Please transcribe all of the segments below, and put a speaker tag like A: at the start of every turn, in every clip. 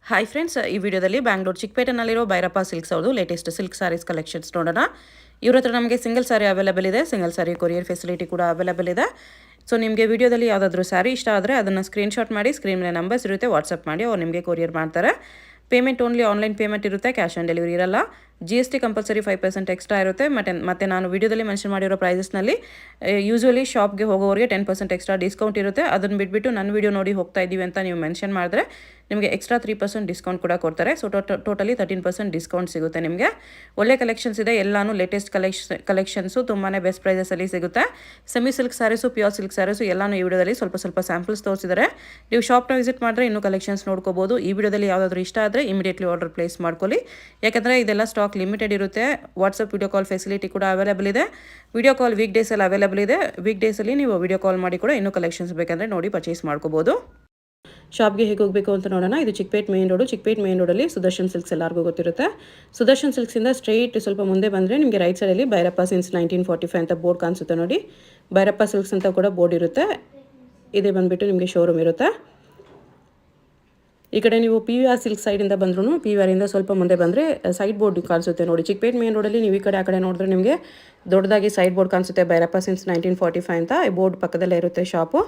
A: Hi friends, ಈ ವಿಡಿಯೋದಲ್ಲಿ Bangalore ಚಿಕ್ಕಪೇಟೆನಲ್ಲಿರೋ Bhyrappa silks ಅವ್ರದ್ದು ಲೇಟೆಸ್ಟ್ ಸಿಲ್ಕ್ ಸ್ಯಾರೀಸ್ ಕಲೆಕ್ಷನ್ಸ್ ನೋಡೋಣ. ಇವ್ರ ಹತ್ರ ನಮಗೆ ಸಿಂಗಲ್ ಸ್ಯಾರಿ ಅವೈಲೇಬಲ್ ಇದೆ, ಸಿಂಗಲ್ ಸ್ಯಾರಿ ಕೊರಿಯರ್ ಫೆಸಿಲಿಟಿ ಕೂಡ ಅವೈಲೇಬಲ್ ಇದೆ. ಸೊ ನಿಮಗೆ ವಿಡಿಯೋದಲ್ಲಿ ಯಾವುದಾದ್ರೂ ಸ್ಯಾರಿ ಇಷ್ಟ ಆದರೆ ಅದನ್ನು ಸ್ಕ್ರೀನ್ಶಾಟ್ ಮಾಡಿ, ಸ್ಕ್ರೀನ್ ಮೇಲೆ ನಂಬರ್ಸ್ ಇರುತ್ತೆ, ವಾಟ್ಸಪ್ ಮಾಡಿ ಅವ್ರು ನಿಮಗೆ ಕೊರಿಯರ್ ಮಾಡ್ತಾರೆ. ಪೇಮೆಂಟ್ ಓನ್ಲಿ ಆನ್ಲೈನ್ ಪೇಮೆಂಟ್ ಇರುತ್ತೆ, ಕ್ಯಾಶ್ ಆನ್ ಡೆಲಿವರಿ ಇರಲ್ಲ. GST ಕಂಪಲ್ಸರಿ 5% ಎಕ್ಸ್ಟ್ರಾ ಇರುತ್ತೆ. ಮತ್ತೆ ನಾನು ವಿಡಿಯೋದಲ್ಲಿ ಮೆನ್ಷನ್ ಮಾಡಿರೋ ಪ್ರೈಸಸ್ನಲ್ಲಿ ಯೂಶ್ವಲಿ ಶಾಪ್ಗೆ ಹೋಗೋರಿಗೆ 10% ಎಕ್ಸ್ಟ್ರಾ ಡಿಸ್ಕೌಂಟ್ ಇರುತ್ತೆ. ಅದನ್ನು ಬಿಟ್ಬಿಟ್ಟು ನನ್ನ ವಿಡಿಯೋ ನೋಡಿ ಹೋಗ್ತಾ ಇದ್ದೀವಿ ಅಂತ ನೀವು ಮೆನ್ಷನ್ ಮಾಡಿದ್ರೆ ನಿಮಗೆ ಎಕ್ಸ್ಟ್ರಾ 3% ಡಿಸ್ಕೌಂಟ್ ಕೂಡ ಕೊಡ್ತಾರೆ. ಸೊ ಟೋಟಲಿ 13% ಡಿಸ್ಕೌಂಟ್ ಸಿಗುತ್ತೆ ನಿಮಗೆ. ಒಳ್ಳೆ ಕಲೆಕ್ಷನ್ಸ್ ಇದೆ, ಎಲ್ಲಾನು ಲೇಟೆಸ್ಟ್ ಕಲೆಕ್ಷನ್ಸು ತುಂಬಾ ಬೆಸ್ಟ್ ಪ್ರೈಸಸಲ್ಲಿ ಸಿಗುತ್ತೆ. Semi silk sarees, pure silk sarees ಎಲ್ಲಾನು ಈ ವಿಡಿಯೋದಲ್ಲಿ ಸ್ವಲ್ಪ ಸ್ಯಾಂಪಲ್ಸ್ ತೋರಿಸಿದ್ದಾರೆ. ನೀವು ಶಾಪ್ನ ವಿಸಿಟ್ ಮಾಡಿದ್ರೆ ಇನ್ನೂ ಕಲೆಕ್ಷನ್ಸ್ ನೋಡ್ಕೋಬೋದು. ಈ ವಿಡಿಯೋದಲ್ಲಿ ಯಾವುದಾದ್ರೂ ಇಷ್ಟ ಆದರೆ ಇಮಿಡಿಯೇಟ್ಲಿ ಆರ್ಡರ್ ಪ್ಲೇಸ್ ಮಾಡ್ಕೊಳ್ಳಿ, ಯಾಕಂದರೆ ಇದೆಲ್ಲ ಸ್ಟಾಕ್ ಲಿಮಿಟೆಡ್ ಇರುತ್ತೆ. ವಾಟ್ಸಪ್ ವಿಡಿಯೋ ಕಾಲ್ ಫೆಸಿಲಿಟಿ ಕೂಡ ಅವೈಲೇಬಲ್ ಇದೆ. ವಿಡಿಯೋ ಕಾಲ್ ವೀಕ್ ಡೇಸಲ್ಲಿ ಅವೈಲೇಬಲ್ ಇದೆ. ವೀಕ್ ಡೇಸಲ್ಲಿ ನೀವು ವಿಡಿಯೋ ಕಾಲ್ ಮಾಡಿ ಕೂಡ ಇನ್ನೂ ಕಲೆಕ್ಷನ್ಸ್ ಬೇಕಂದರೆ ನೋಡಿ ಪರ್ಚೇಸ್ ಮಾಡ್ಕೋಬೋದು. ಶಾಪ್ಗೆ ಹೇಗೆ ಹೋಗಬೇಕು ಅಂತ ನೋಡೋಣ. ಇದು ಚಿಕ್ಕಪೇಟ್ ಮೇನ್ ರೋಡಲ್ಲಿ ಸುದರ್ಶನ್ ಸಿಲ್ಕ್ಸ್ ಎಲ್ಲರಿಗೂ ಗೊತ್ತಿರುತ್ತೆ. ಸುದರ್ಶನ್ ಸಿಲ್ಕ್ಸಿಂದ ಸ್ಟ್ರೈಟ್ ಸ್ವಲ್ಪ ಮುಂದೆ ಬಂದರೆ ನಿಮಗೆ ರೈಟ್ ಸೈಡಲ್ಲಿ ಭೈರಪ್ಪ ಸಿನ್ಸ್ 1945 ಅಂತ ಬೋರ್ಡ್ ಕಾಣಿಸುತ್ತೆ ನೋಡಿ. ಭೈರಪ್ಪ ಸಿಲ್ಕ್ಸ್ ಅಂತ ಕೂಡ ಬೋರ್ಡ್ ಇರುತ್ತೆ. ಇದೇ ಬಂದುಬಿಟ್ಟು ನಿಮಗೆ ಶೋರೂಮ್ ಇರುತ್ತೆ. ಈ ಕಡೆ ನೀವು PVR ಸಿಲ್ಕ್ ಸೈಡಿಂದ ಬಂದ್ರೂ PVRಯಿಂದ ಸ್ವಲ್ಪ ಮುಂದೆ ಬಂದರೆ ಸೈಡ್ ಬೋರ್ಡ್ ಕಾಣಿಸುತ್ತೆ ನೋಡಿ. ಚಿಕ್ಕಪೇಟ್ ಮೇನ್ ರೋಡಲ್ಲಿ ನೀವು ಈ ಕಡೆ ಆ ಕಡೆ ನೋಡಿದ್ರೆ ನಿಮಗೆ ದೊಡ್ಡದಾಗಿ ಸೈಡ್ ಬೋರ್ಡ್ ಕಾಣಿಸುತ್ತೆ, ಭೈರಪ್ಪ ಸಿನ್ಸ್ 1945 ಅಂತ. ಈ ಬೋರ್ಡ್ ಪಕ್ಕದಲ್ಲೇ ಇರುತ್ತೆ ಶಾಪು.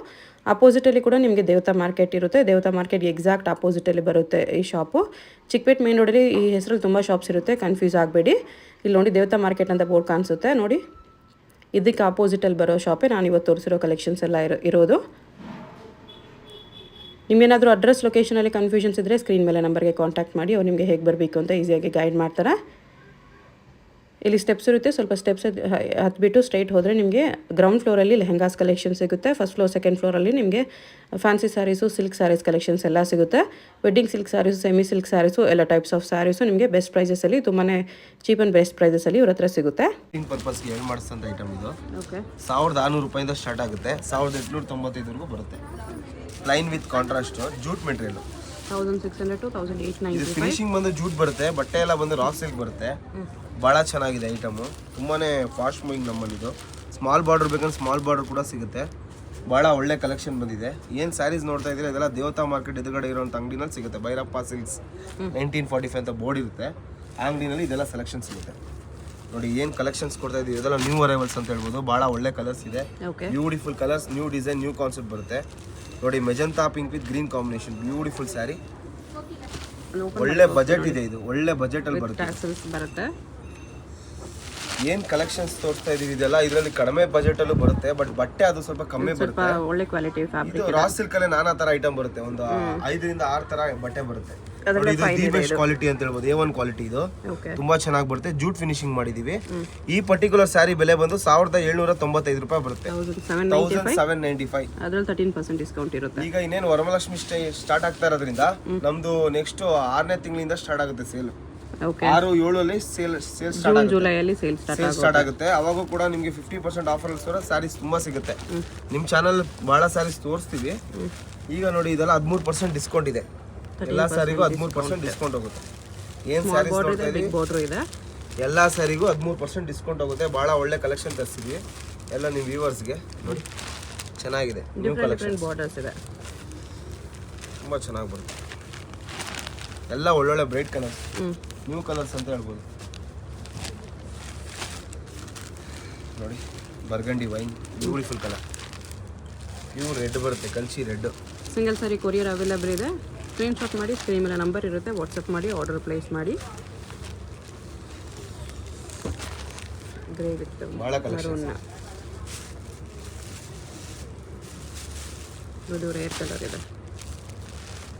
A: ಅಪೋಸಿಟಲ್ಲಿ ಕೂಡ ನಿಮಗೆ ದೇವತಾ ಮಾರ್ಕೆಟ್ ಇರುತ್ತೆ. ದೇವತಾ ಮಾರ್ಕೆಟ್ಗೆ ಎಕ್ಸಾಕ್ಟ್ ಅಪೋಸಿಟಲ್ಲಿ ಬರುತ್ತೆ ಈ ಶಾಪು. ಚಿಕ್ಕಪೇಟ್ ಮೇನ್ ರೋಡಲ್ಲಿ ಈ ಹೆಸರಲ್ಲಿ ತುಂಬ ಶಾಪ್ಸ್ ಇರುತ್ತೆ, ಕನ್ಫ್ಯೂಸ್ ಆಗಬೇಡಿ. ಇಲ್ಲಿ ನೋಡಿ ದೇವತಾ ಮಾರ್ಕೆಟ್ ಅಂತ ಬೋರ್ಡ್ ಕಾಣಿಸುತ್ತೆ ನೋಡಿ. ಇದಕ್ಕೆ ಅಪೋಸಿಟಲ್ಲಿ ಬರೋ ಶಾಪೇ ನಾನು ಇವತ್ತು ತೋರಿಸಿರೋ ಕಲೆಕ್ಷನ್ಸ್ ಎಲ್ಲ ಇರೋದು. ನಿಮಗೇನಾದರೂ ಅಡ್ರೆಸ್ ಲೊಕೇಶನಲ್ಲಿ ಕನ್ಫ್ಯೂಷನ್ಸ್ ಇದ್ದರೆ ಸ್ಕ್ರೀನ್ ಮೇಲೆ ನಂಬರ್ಗೆ ಕಾಂಟ್ಯಾಕ್ಟ್ ಮಾಡಿ, ಅವ್ರು ನಿಮಗೆ ಹೇಗೆ ಬರಬೇಕು ಅಂತ ಈಸಿಯಾಗಿ ಗೈಡ್ ಮಾಡ್ತಾರೆ. ಇಲ್ಲಿ ಸ್ಟೆಪ್ಸ್ ಇರುತ್ತೆ, ಸ್ವಲ್ಪ ಸ್ಟೆಪ್ಸ್ ಹತ್ಬಿಟ್ಟು ಸ್ಟ್ರೈಟ್ ಹೋದರೆ ನಿಮಗೆ ಗ್ರೌಂಡ್ ಫ್ಲೋರಲ್ಲಿ ಲೆಹಂಗಾಸ್ ಕಲೆಕ್ಷನ್ ಸಿಗುತ್ತೆ. ಫಸ್ಟ್ ಫ್ಲೋರ್, ಸೆಕೆಂಡ್ ಫ್ಲೋರಲ್ಲಿ ನಿಮಗೆ fancy sarees, silk saris collections ಎಲ್ಲ ಸಿಗುತ್ತೆ. Wedding silk sarees, semi silk sarees, ಎಲ್ಲ ಟೈಪ್ಸ್ ಆಫ್ ಸ್ಯಾರೀಸು ನಿಮಗೆ ಬೆಸ್ಟ್ ಪ್ರೈಸಸಲ್ಲಿ, ತುಂಬಾ ಚೀಪ್ ಆ್ಯಂಡ್ ಬೆಸ್ಟ್ ಪ್ರೈಸಸಲ್ಲಿ ಇವ್ರ ಹತ್ರ ಸಿಗುತ್ತೆ.
B: ಪರ್ಪಸ್ಗೆ ಏನು ಮಾಡಿಸ್ತಂತ ಐಟಮ್ ಇದು.
A: ಓಕೆ,
B: 1600 ರೂಪಾಯಿಂದ ಸ್ಟಾರ್ಟ್ ಆಗುತ್ತೆ, 1895ವರೆಗೂ ಬರುತ್ತೆ. Line with contrast jute material.
A: 1600 to 1895.
B: ಇದು ಫಿನಿಶಿಂಗ್ ಬಂದು ಜೂಟ್ ಬರುತ್ತೆ, ಬಟ್ಟೆ ಎಲ್ಲ ಬಂದು ರಾ ಸಿಲ್ಕ್ ಬರುತ್ತೆ. ಭಾಳ ಚೆನ್ನಾಗಿದೆ ಐಟಮು, ತುಂಬಾ ಫಾಸ್ಟ್ ಮೂವಿಂಗ್ ನಮ್ಮಲ್ಲಿ. ಇದು ಸ್ಮಾಲ್ ಬಾರ್ಡರ್ ಬೇಕಂದ್ರೆ ಸ್ಮಾಲ್ ಬಾರ್ಡರ್ ಕೂಡ ಸಿಗುತ್ತೆ. ಭಾಳ ಒಳ್ಳೆ ಕಲೆಕ್ಷನ್ ಬಂದಿದೆ. ಏನು ಸ್ಯಾರೀಸ್ ನೋಡ್ತಾ ಇದ್ದೀರಾ ಇದೆಲ್ಲ ದೇವತಾ ಮಾರ್ಕೆಟ್ ಎದುರುಗಡೆ ಇರೋಂಥ ಅಂಗಡಿನಲ್ಲಿ ಸಿಗುತ್ತೆ. ಭೈರಪ್ಪ ಸಿಲ್ಕ್ಸ್ 1945 ಅಂತ ಬೋರ್ಡ್ ಇರುತ್ತೆ. ಆ ಅಂಗಡಿನಲ್ಲಿ ಇದೆಲ್ಲ ಸೆಲೆಕ್ಷನ್ ಸಿಗುತ್ತೆ ನೋಡಿ. ಏನು ಕಲೆಕ್ಷನ್ಸ್ ಕೊಡ್ತಾ ಇದ್ದೀವಿ ಇದೆಲ್ಲ ನ್ಯೂ ಅರೈವಲ್ಸ್ ಅಂತ ಹೇಳ್ಬೋದು. ಭಾಳ ಒಳ್ಳೆ ಕಲರ್ಸ್ ಇದೆ, beautiful colours, new design, new concept ಬರುತ್ತೆ ನೋಡಿ. Magenta pink with green combination, beautiful sari. ಒಳ್ಳೆ ಬಜೆಟ್ ಇದೆ, ಇದು ಒಳ್ಳೆ ಬಜೆಟ್ ಅಲ್ಲಿ ಬರುತ್ತೆ. ಏನ್ ಕಲೆಕ್ಷನ್ಸ್ ತೋರಿಸ್ತಾ ಇದೀವಿ ಇದೆಲ್ಲ ಇದರಲ್ಲಿ ಕಡಿಮೆ ಬಜೆಟ್ ಅಲ್ಲೂ ಬರುತ್ತೆ, ಬಟ್ ಬಟ್ಟೆ ಅದು ಸ್ವಲ್ಪ ಕಮ್ಮಿ ಬರುತ್ತೆ.
A: ಒಳ್ಳೆ ಕ್ವಾಲಿಟಿ ಫ್ಯಾಬ್ರಿಕ್.
B: ರಾ ಸಿಲ್ಕ್ ಅಲ್ಲಿ ನಾನಾ ತರ ಐಟಮ್ ಬರುತ್ತೆ, ಒಂದು 5 ರಿಂದ 6 ತರ ಬಟ್ಟೆ ಬರುತ್ತೆ. ಇದು ದಿ ಬೆಸ್ಟ್ ಕ್ವಾಲಿಟಿ ಅಂತ ಹೇಳ್ಬೋದು, A1 ಕ್ವಾಲಿಟಿ. ಇದು ತುಂಬಾ ಚೆನ್ನಾಗಿ ಬರುತ್ತೆ, ಜೂಟ್ ಫಿನಿಶಿಂಗ್ ಮಾಡಿದೀವಿ. ಈ ಪರ್ಟಿಕ್ಯುಲರ್ ಸ್ಯಾರಿ ಬೆಲೆ ಬಂದು 1795 ರೂಪಾಯಿ ಬರುತ್ತೆ, 1795.
A: ಅದ್ರಲ್ಲಿ 13% ಡಿಸ್ಕೌಂಟ್ ಇರುತ್ತೆ.
B: ಈಗ ಇನ್ನೇನು ವರಮಹಾಲಕ್ಷ್ಮಿ ಸ್ಟಾರ್ಟ್ ಆಗ್ತಾ ಇರೋದ್ರಿಂದ ನಮ್ದು ನೆಕ್ಸ್ಟ್ 6ನೇ ತಿಂಗಳಿಂದ ಸ್ಟಾರ್ಟ್ ಆಗುತ್ತೆ ಸೇಲ್. 6-7 ಸೇಲ್ ಸ್ಟಾರ್ಟ್ ಆಗುತ್ತೆ,
A: ಜುಲೈಯಲ್ಲಿ ಸೇಲ್
B: ಸ್ಟಾರ್ಟ್ ಆಗುತ್ತೆ. ಅವಾಗ ಕೂಡ ನಿಮಗೆ 50% ಆಫರ್ ಸ್ಯಾರೀಸ್ ತುಂಬಾ ಸಿಗುತ್ತೆ. ನಿಮ್ ಚಾನಲ್ ಬಹಳ ಸ್ಯಾರೀಸ್ ತೋರಿಸ್ತೀವಿ. ಈಗ ನೋಡಿ ಇದೆಲ್ಲ 13% ಡಿಸ್ಕೌಂಟ್ ಇದೆ, ಎಲ್ಲಾ ಸ್ಯಾರಿಗೂ 13% ಡಿಸ್ಕೌಂಟ್ ಹೋಗುತ್ತೆ. ಏನ್ ಸ್ಯಾರೀಸ್ ನೋಡ್ತಾ ಇದೀವಿ ಎಲ್ಲಾ ಸ್ಯಾರಿಗೂ 13% ಡಿಸ್ಕೌಂಟ್ ಹೋಗುತ್ತೆ. ಬಹಳ ಒಳ್ಳೆ ಕಲೆಕ್ಷನ್ ತರಿಸಿದ್ವಿ ಎಲ್ಲ ನಿಮ್ ವ್ಯೂವರ್ಸ್ಗೆ ನೋಡಿ. ಚೆನ್ನಾಗಿದೆ, ನ್ಯೂ ಕಲೆಕ್ಷನ್,
A: ಬಾರ್ಡರ್ಸ್ ಇದೆ,
B: ತುಂಬಾ ಚೆನ್ನಾಗಿ ಬರುತ್ತೆ. ಎಲ್ಲ ಒಳ್ಳೊಳ್ಳೆ ಬ್ರೈಟ್ ಕಲರ್ಸ್, ನ್ಯೂ ಕಲರ್ಸ್ ಅಂತ ಹೇಳ್ಬೋದು ನೋಡಿ. Burgundy wine, beautiful colour, pure red ಬರುತ್ತೆ, Kanchi red.
A: Single saree courier available ಇದೆ. ಸ್ಕ್ರೀನ್ಶಾಟ್ ಮಾಡಿ, ಸ್ಕ್ರೀನ್ ಮೇಲೆ ನಂಬರ್ ಇರುತ್ತೆ, ವಾಟ್ಸಪ್ ಮಾಡಿ ಆರ್ಡರ್ ಪ್ಲೇಸ್ ಮಾಡಿ. ಗ್ರೇ ವಿತ್
B: ಭಾಳ ಕಲೆಕ್ಷನ್,
A: ಇದು ರೇರ್ ಕಲರ್ ಇದೆ.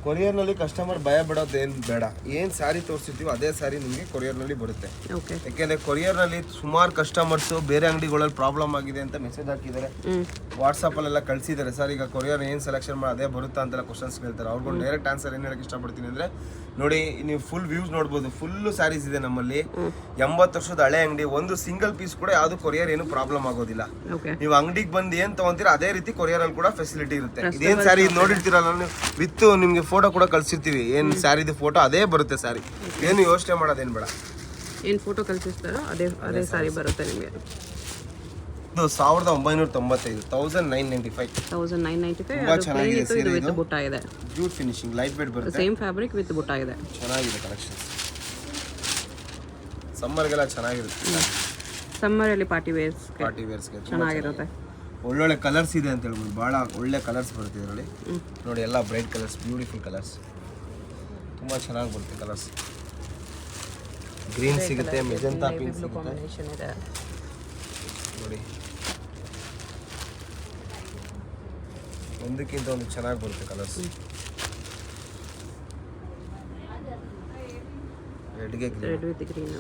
B: ಕೊರಿಯರ್ನಲ್ಲಿ ಕಸ್ಟಮರ್ ಭಯ ಬಿಡೋದು ಏನು ಬೇಡ, ಏನು ಸ್ಯಾರಿ ತೋರಿಸಿರ್ತೀವಿ ಅದೇ ಸ್ಯಾರಿ ನಿಮಗೆ ಕೊರಿಯರ್ನಲ್ಲಿ ಬರುತ್ತೆ. ಯಾಕೆಂದರೆ ಕೊರಿಯರ್ನಲ್ಲಿ ಸುಮಾರು ಕಸ್ಟಮರ್ಸು ಬೇರೆ ಅಂಗಡಿಗಳಲ್ಲಿ ಪ್ರಾಬ್ಲಮ್ ಆಗಿದೆ ಅಂತ ಮೆಸೇಜ್ ಹಾಕಿದ್ದಾರೆ, ವಾಟ್ಸಪ್ಪಲ್ಲೆಲ್ಲ ಕಳಿಸಿದ್ದಾರೆ. ಸರ್ ಈಗ ಕೊರಿಯರ್ ಏನು ಸೆಲೆಕ್ಷನ್ ಮಾಡಿ ಅದೇ ಬರುತ್ತಾ ಅಂತೆಲ್ಲ ಕ್ವಶನ್ಸ್ ಕೇಳ್ತಾರೆ. ಅವ್ರಿಗೊಂದು ಡೈರೆಕ್ಟ್ ಆನ್ಸರ್ ಏನು ಹೇಳಕ್ಕೆ ಇಷ್ಟಪಡ್ತೀನಿ ಅಂದರೆ ನೋಡಿ, ನೀವು ಫುಲ್ ವ್ಯೂಸ್ ನೋಡ್ಬೋದು, ಫುಲ್ಲು ಸ್ಯಾರೀಸ್ ಇದೆ ನಮ್ಮಲ್ಲಿ. 80 ವರ್ಷದ ಹಳೆ ಅಂಗಡಿ, ಒಂದು ಸಿಂಗಲ್ ಪೀಸ್ ಕೂಡ ಯಾವುದು ಕೊರಿಯರ್ ಏನು ಪ್ರಾಬ್ಲಮ್ ಆಗೋದಿಲ್ಲ. ನೀವು ಅಂಗಡಿಗೆ ಬಂದು ಏನು ತಗೊಂತೀರಾ ಅದೇ ರೀತಿ ಕೊರಿಯರ್ ಅಲ್ಲಿ ಕೂಡ ಫೆಸಿಲಿಟಿ ಇರುತ್ತೆ. ಇದೇನು ಸ್ಯಾರಿ ನೋಡಿರ್ತೀರಲ್ಲ ನೀವು, ವಿತ್ ನಿಮಗೆ ಫೋಟೋ ಕೂಡ ಕಳಿಸಿರ್ತೀವಿ, ಏನು ಸ್ಯಾರಿದು ಫೋಟೋ ಅದೇ ಬರುತ್ತೆ ಸ್ಯಾರಿ, ಏನು ಯೋಚನೆ ಮಾಡೋದೇನು ಬೇಡ.
A: ಏನು ಫೋಟೋ ಕಳಿಸಿರ್ತಾರೋ ಅದೇ ಸ್ಯಾರಿ ಬರುತ್ತೆ ನಿಮಗೆ.
B: ಇದು 1995 1995
A: 1995
B: ತುಂಬಾ
A: ಅದು
B: ಚೆನ್ನಾಗಿದೆ
A: plain ಇತ್ತು, ಇದು
B: ಸೀರೆ
A: ವಿತ್
B: ಇದು
A: ಬುಟ್ಟ ಇದೆ.
B: ಜೂಟ್ ಫಿನಿಶಿಂಗ್ ಲೈಟ್ ವೇಟ್ ಬರುತ್ತೆ
A: ಸೇಮ್ ಫ್ಯಾಬ್ರಿಕ್ ವಿತ್ ಬುಟ್ಟ ಇದೆ.
B: ಚೆನ್ನಾಗಿದೆ ಕಲೆಕ್ಷನ್ ಸಮ್ಮರ್ಗೆಲ್ಲ ಚೆನ್ನಾಗಿರುತ್ತೆ
A: ಸಮ್ಮರಲ್ಲಿ ಪಾರ್ಟಿ ವೇರ್ಸ್
B: ವೇರ್ಸ್ಗೆ
A: ಚೆನ್ನಾಗಿರುತ್ತೆ.
B: ಒಳ್ಳೊಳ್ಳೆ ಕಲರ್ಸ್ ಇದೆ ಅಂತ ಹೇಳ್ಬೋದು ಭಾಳ ಒಳ್ಳೆ ಕಲರ್ಸ್ ಬರುತ್ತೆ ಇದರಲ್ಲಿ ನೋಡಿ ಎಲ್ಲ ಬ್ರೈಟ್ ಕಲರ್ಸ್ ಬ್ಯೂಟಿಫುಲ್ ಕಲರ್ಸ್ ತುಂಬ ಚೆನ್ನಾಗಿ ಬರುತ್ತೆ ಕಲರ್ಸ್ ಗ್ರೀನ್ ಸಿಗುತ್ತೆ ಮೆಜೆಂಟಾ ಪಿಂಕ್ ಸಿಗುತ್ತೆ
A: ಕಾಂಬಿನೇಷನ್ ಇದೆ
B: ನೋಡಿ ಒಂದಕ್ಕಿಂತ ಒಂದು ಚೆನ್ನಾಗಿ ಬರುತ್ತೆ ಕಲರ್ಸ್ ರೆಡ್ಗೆ
A: red with green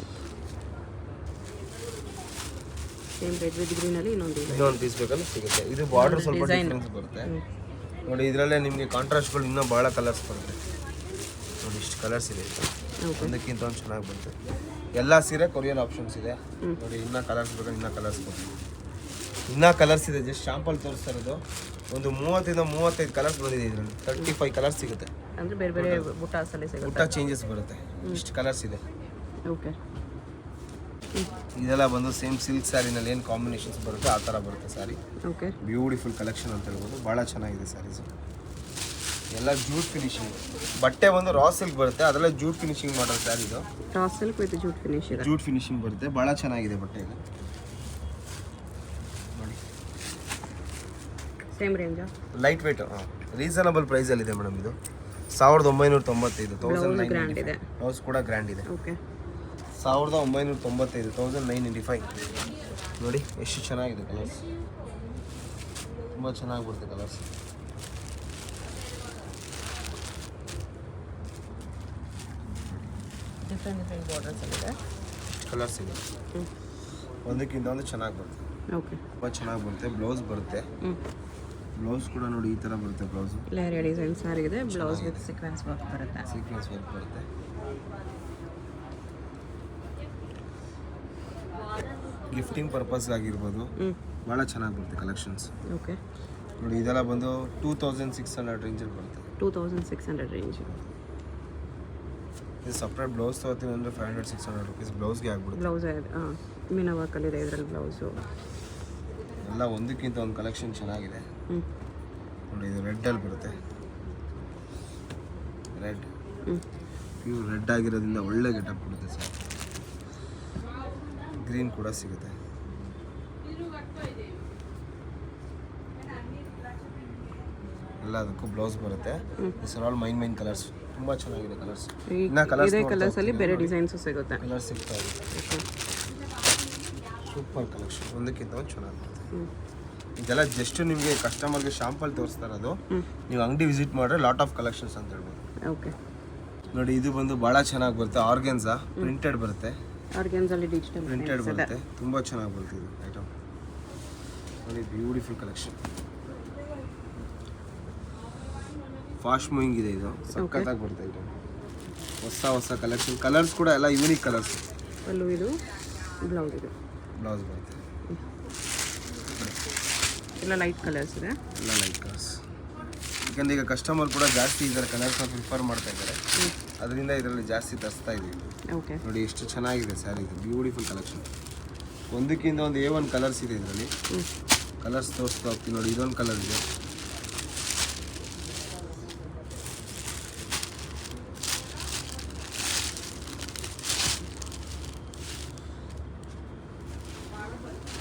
A: same red with green ಅಲ್ಲಿ
B: ಇನ್ನೊಂದು ಪೀಸ್ ಬೇಕಂದ್ರೆ ಸಿಗುತ್ತೆ ಇದು ಬಾರ್ಡರ್ ಸ್ವಲ್ಪ ಡಿಫ್ರೆನ್ಸ್ ಬರುತ್ತೆ ನೋಡಿ ಇದರಲ್ಲೇ ನಿಮಗೆ ಕಾಂಟ್ರಾಸ್ಟ್ಗಳು ಇನ್ನೂ ಭಾಳ ಕಲರ್ಸ್ ಬರುತ್ತೆ ನೋಡಿ ಇಷ್ಟು ಕಲರ್ಸ್ ಇದೆ ಒಂದಕ್ಕಿಂತ ಒಂದು ಚೆನ್ನಾಗಿ ಬರುತ್ತೆ ಎಲ್ಲ ಸೀರೆ ಕೊರಿಯರ್ ಆಪ್ಷನ್ಸ್ ಇದೆ ನೋಡಿ ಇನ್ನೂ ಕಲರ್ಸ್ ಬೇಕಾದ್ರೆ ಇನ್ನೂ ಕಲರ್ಸ್ ಕೊಡ್ತೀವಿ ಇನ್ನೂ ಕಲರ್ಸ್ ಇದೆ ಜಸ್ಟ್ ಶಾಂಪಲ್ ತೋರಿಸ್ತಾ ಇರೋದು ಒಂದು 30-35 ಕಲರ್ಸ್ ಬಂದಿದೆ ಇದರಲ್ಲಿ 35 ಕಲರ್ಸ್ ಸಿಗುತ್ತೆ
A: ಅಂದ್ರೆ ಬೇರೆ ಬೇರೆ ಬುಟ್ಟಾಸಲ್ಲಿ ಸಿಗುತ್ತೆ.
B: ಬುಟ್ಟ ಚೇಂಜಸ್ ಬರುತ್ತೆ ಇಷ್ಟು ಕಲರ್ಸ್ ಇದೆ
A: ಓಕೆ
B: ಇದೆಲ್ಲ ಬಂದು ಸೇಮ್ ಸಿಲ್ಕ್ ಸ್ಯಾರಿನಲ್ಲಿ ಏನು ಕಾಂಬಿನೇಷನ್ಸ್ ಬರುತ್ತೆ ಆ ಥರ ಬರುತ್ತೆ ಸ್ಯಾರಿ
A: ಓಕೆ
B: ಬ್ಯೂಟಿಫುಲ್ ಕಲೆಕ್ಷನ್ ಅಂತ ಹೇಳ್ಬೋದು ಭಾಳ ಚೆನ್ನಾಗಿದೆ ಸ್ಯಾರೀಸ್ ಎಲ್ಲ ಜೂಟ್ ಫಿನಿಶಿಂಗ್ ಬಟ್ಟೆ ಒಂದು ರಾ ಸಿಲ್ಕ್ ಬರುತ್ತೆ ಅದರಲ್ಲೇ ಜೂಟ್ ಫಿನಿಶಿಂಗ್ ಮಾಡೋ ಸ್ಯಾರಿ ಇದು
A: raw silk with jute finish ಇದೆ.
B: ಜೂಟ್ ಫಿನಿಶಿಂಗ್ ಬರುತ್ತೆ ಭಾಳ ಚೆನ್ನಾಗಿದೆ ಬಟ್ಟೆ ಇದು ನೋಡಿ
A: same range
B: light weight reasonable ಪ್ರೈಸಲ್ಲಿದೆ ಮೇಡಮ್ ಇದು 1995
A: ಗ್ರ್ಯಾಂಡ್ ಇದೆ.
B: ಬ್ಲೌಸ್ ಕೂಡ ಗ್ರ್ಯಾಂಡ್ ಇದೆ
A: ಓಕೆ
B: 1995 1995 ನೋಡಿ ಎಷ್ಟು ಚೆನ್ನಾಗಿದೆ ಕಲರ್ಸ್ ತುಂಬ ಚೆನ್ನಾಗಿ ಬರುತ್ತೆ ಕಲರ್ಸ್
A: ಡಿಫ್ರೆಂಟ್ ಬಾರ್ಡರ್ಸ್ ಇದೆ
B: ಕಲರ್ಸ್ ಇದೆ ಒಂದಕ್ಕಿಂತ ಒಂದು ಚೆನ್ನಾಗಿ ಬರುತ್ತೆ
A: ಓಕೆ
B: ತುಂಬ ಚೆನ್ನಾಗಿ ಬರುತ್ತೆ ಬ್ಲೌಸ್ ಬರುತ್ತೆ ಬ್ಲೌಸ್ ಕೂಡ ನೋಡಿ ಈ ಥರ ಬರುತ್ತೆ ಬ್ಲೌಸು
A: ಲೇಯರ್ ಡಿಸೈನ್ ಸಾರಿಗಿದೆ ಬ್ಲೌಸ್ ವಿತ್ ಸೀಕ್ವೆನ್ಸ್ ವರ್ಕ್ ಬರುತ್ತೆ.
B: ಸೀಕ್ವೆನ್ಸ್ ವರ್ಕ್ ಬರುತ್ತೆ ಗಿಫ್ಟಿಂಗ್ ಪರ್ಪಸ್ ಆಗಿರ್ಬೋದು ಭಾಳ ಚೆನ್ನಾಗಿ ಬರುತ್ತೆ ಕಲೆಕ್ಷನ್ಸ್
A: ಓಕೆ
B: ನೋಡಿ ಇದೆಲ್ಲ ಬಂದು 2600 ರೇಂಜಲ್ಲಿ ಬರುತ್ತೆ
A: 2600 ರೇಂಜ್.
B: ಇದು ಸಪ್ರೇಟ್ ಬ್ಲೌಸ್ ತೊಗೋತೀವಿ ಅಂದರೆ 500-600 ರುಪೀಸ್ ಬ್ಲೌಸ್ಗೆ ಆಗ್ಬಿಡುತ್ತೆ
A: ಬ್ಲೌಸ್ ಮೀನಾ ವರ್ಕಲ್ಲಿ ಇದೆ ಇದರಲ್ಲಿ ಬ್ಲೌಸು
B: ಎಲ್ಲ ಒಂದಕ್ಕಿಂತ ಒಂದು ಕಲೆಕ್ಷನ್ ಚೆನ್ನಾಗಿದೆ ನೋಡಿ ಇದು ರೆಡ್ಡಲ್ಲಿ ಬರುತ್ತೆ ರೆಡ್ ಪ್ಯೂರ್ ರೆಡ್ ಆಗಿರೋದ್ರಿಂದ ಒಳ್ಳೆ ಗೆಟಪ್ ಕೊಡುತ್ತೆ ಸರ್ ಗ್ರೀನ್ ಕೂಡ ಸಿಗುತ್ತೆ ಎಲ್ಲ ಅದಕ್ಕೂ ಬ್ಲೌಸ್ ಬರುತ್ತೆ this are all main colours ತುಂಬ ಚೆನ್ನಾಗಿದೆ ಕಲರ್ಸ್ ಇನ್ನ
A: ಇದೇ ಕಲರ್ಸ್ ಅಲ್ಲಿ ಬೇರೆ ಡಿಸೈನ್ಸ್ ಸಿಗುತ್ತೆ.
B: ಕಲರ್ಸ್ ಸಿಗ್ತಾ ಇದೆ ಸೂಪರ್ ಕಲೆಕ್ಷನ್ ಒಂದಕ್ಕಿಂತ ಒಂದು ಚೆನ್ನಾಗಿರುತ್ತೆ ಇದೆಲ್ಲ ಜಸ್ಟ್ ನಿಮಗೆ ಕಸ್ಟಮರ್ಗೆ ಶಾಂಪಲ್ ತೋರಿಸ್ತಾ ಇರೋದು ನೀವು ಅಂಗಡಿ ವಿಸಿಟ್ ಮಾಡಿದ್ರೆ ಲಾಟ್ ಆಫ್ ಕಲೆಕ್ಷನ್ಸ್ ಅಂತ ಹೇಳ್ಬೋದು.
A: ಓಕೆ
B: ನೋಡಿ ಇದು ಬಂದು ಭಾಳ ಚೆನ್ನಾಗಿ ಬರುತ್ತೆ ಆರ್ಗೆನ್ಸಾ ಪ್ರಿಂಟೆಡ್ ಬರುತ್ತೆ
A: ಆರ್ಗೆನ್ಸಲ್ಲಿ ಡಿಜಿಟಲ್
B: ಪ್ರಿಂಟೆಡ್ ಬರುತ್ತೆ ತುಂಬ ಚೆನ್ನಾಗಿ ಬರುತ್ತೆ ಇದು ಐಟಮ್ ನೋಡಿ ಬ್ಯೂಟಿಫುಲ್ ಕಲೆಕ್ಷನ್ ಫಾಸ್ಟ್ ಮೂವಿಂಗ್ ಇದೆ ಇದು ಸಖತ್ತಾಗಿ ಬರುತ್ತೆ ಐಟಮ್ ಹೊಸ ಕಲೆಕ್ಷನ್ ಕಲರ್ಸ್ ಕೂಡ ಎಲ್ಲ ಯೂನಿಕ್ ಕಲರ್ಸ್
A: ಅಲ್ಲೂ ಇದು ಬ್ಲೌಸ್ ಇದೆ
B: ಬ್ಲೌಸ್ ಬರುತ್ತೆ
A: ಎಲ್ಲ ಲೈಟ್ ಕಲರ್ಸ್ ಇದೆ
B: ಎಲ್ಲ ಲೈಟ್ ಕಲರ್ಸ್ ಯಾಕಂದ್ರೆ ಈಗ ಕಸ್ಟಮರ್ ಕೂಡ ಜಾಸ್ತಿ ಇದರ ಕಲರ್ಸ್ನ ಪ್ರಿಫರ್ ಮಾಡ್ತಾ ಇದ್ದಾರೆ ಅದರಿಂದ ಇದರಲ್ಲಿ ಜಾಸ್ತಿ ತರಿಸ್ತಾ ಇದ್ದೀವಿ
A: ಓಕೆ
B: ನೋಡಿ ಎಷ್ಟು ಚೆನ್ನಾಗಿದೆ ಸ್ಯಾರಿ ಇದು ಬ್ಯೂಟಿಫುಲ್ ಕಲೆಕ್ಷನ್ ಒಂದಕ್ಕಿಂತ ಒಂದು A1 ಕಲರ್ಸ್ ಇದೆ ಇದರಲ್ಲಿ ಕಲರ್ಸ್ ತೋರಿಸ್ತಾ ಹೋಗ್ತೀವಿ ನೋಡಿ ಇದೊಂದು ಕಲರ್ ಇದೆ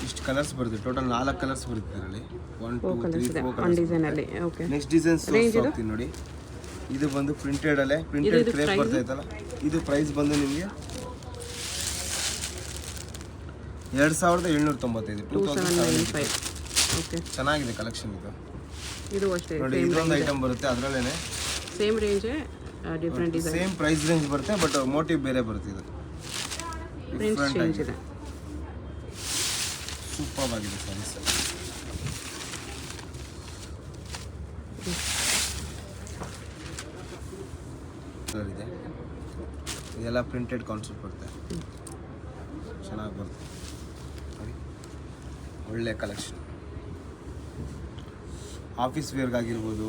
B: ಇಷ್ಟು ಕಲರ್ಸ್ ಬರುತ್ತೆ ಟೋಟಲ್ 4 ಕಲರ್ಸ್ ಬರುತ್ತೆ ಇದರಲ್ಲಿ 1 2 3 4 ಕಲರ್ಸ್
A: ಡಿಸೈನ್ ಅಲ್ಲಿ ಓಕೆ
B: ನೆಕ್ಸ್ಟ್ ಡಿಸೈನ್ಸ್ ತೋರಿಸ್ತೀನಿ ನೋಡಿ ಇದು ಬಂದು ಪ್ರಿಂಟೆಡ್ ಅಲ್ಲೇ ಪ್ರಿಂಟೆಡ್ ಕ್ರೇಪ್ ಬರ್ತಾ ಇತ್ತಲ್ಲ ಇದು ಪ್ರೈಸ್ ಬಂದು ನಿಮಗೆ 2795
A: 2795 ಓಕೆ
B: ಚೆನ್ನಾಗಿದೆ ಕಲೆಕ್ಷನ್ ಇದು
A: ಇದು ಅಷ್ಟೇ
B: ನೋಡಿ ಇದೊಂದು ಐಟಮ್ ಬರುತ್ತೆ ಅದರಲ್ಲೇನೆ
A: same range different design
B: same price range ಬರುತ್ತೆ ಬಟ್ ಮೋಟಿವ್ ಬೇರೆ ಬರುತ್ತೆ ಇದು
A: ಪ್ರಿಂಟ್ ಚೇಂಜ್ ಇದೆ
B: ಸೂಪರ್ ಆಗಿದೆ ಸ್ಯಾರೀಸ್ ಇದೆ ಇದೆಲ್ಲ ಪ್ರಿಂಟೆಡ್ ಕಾನ್ಸೆಪ್ಟ್ ಬರುತ್ತೆ ಚೆನ್ನಾಗಿ ಬರುತ್ತೆ ನೋಡಿ ಒಳ್ಳೆ ಕಲೆಕ್ಷನ್ ಆಫೀಸ್ ವೇರ್ಗಾಗಿರ್ಬೋದು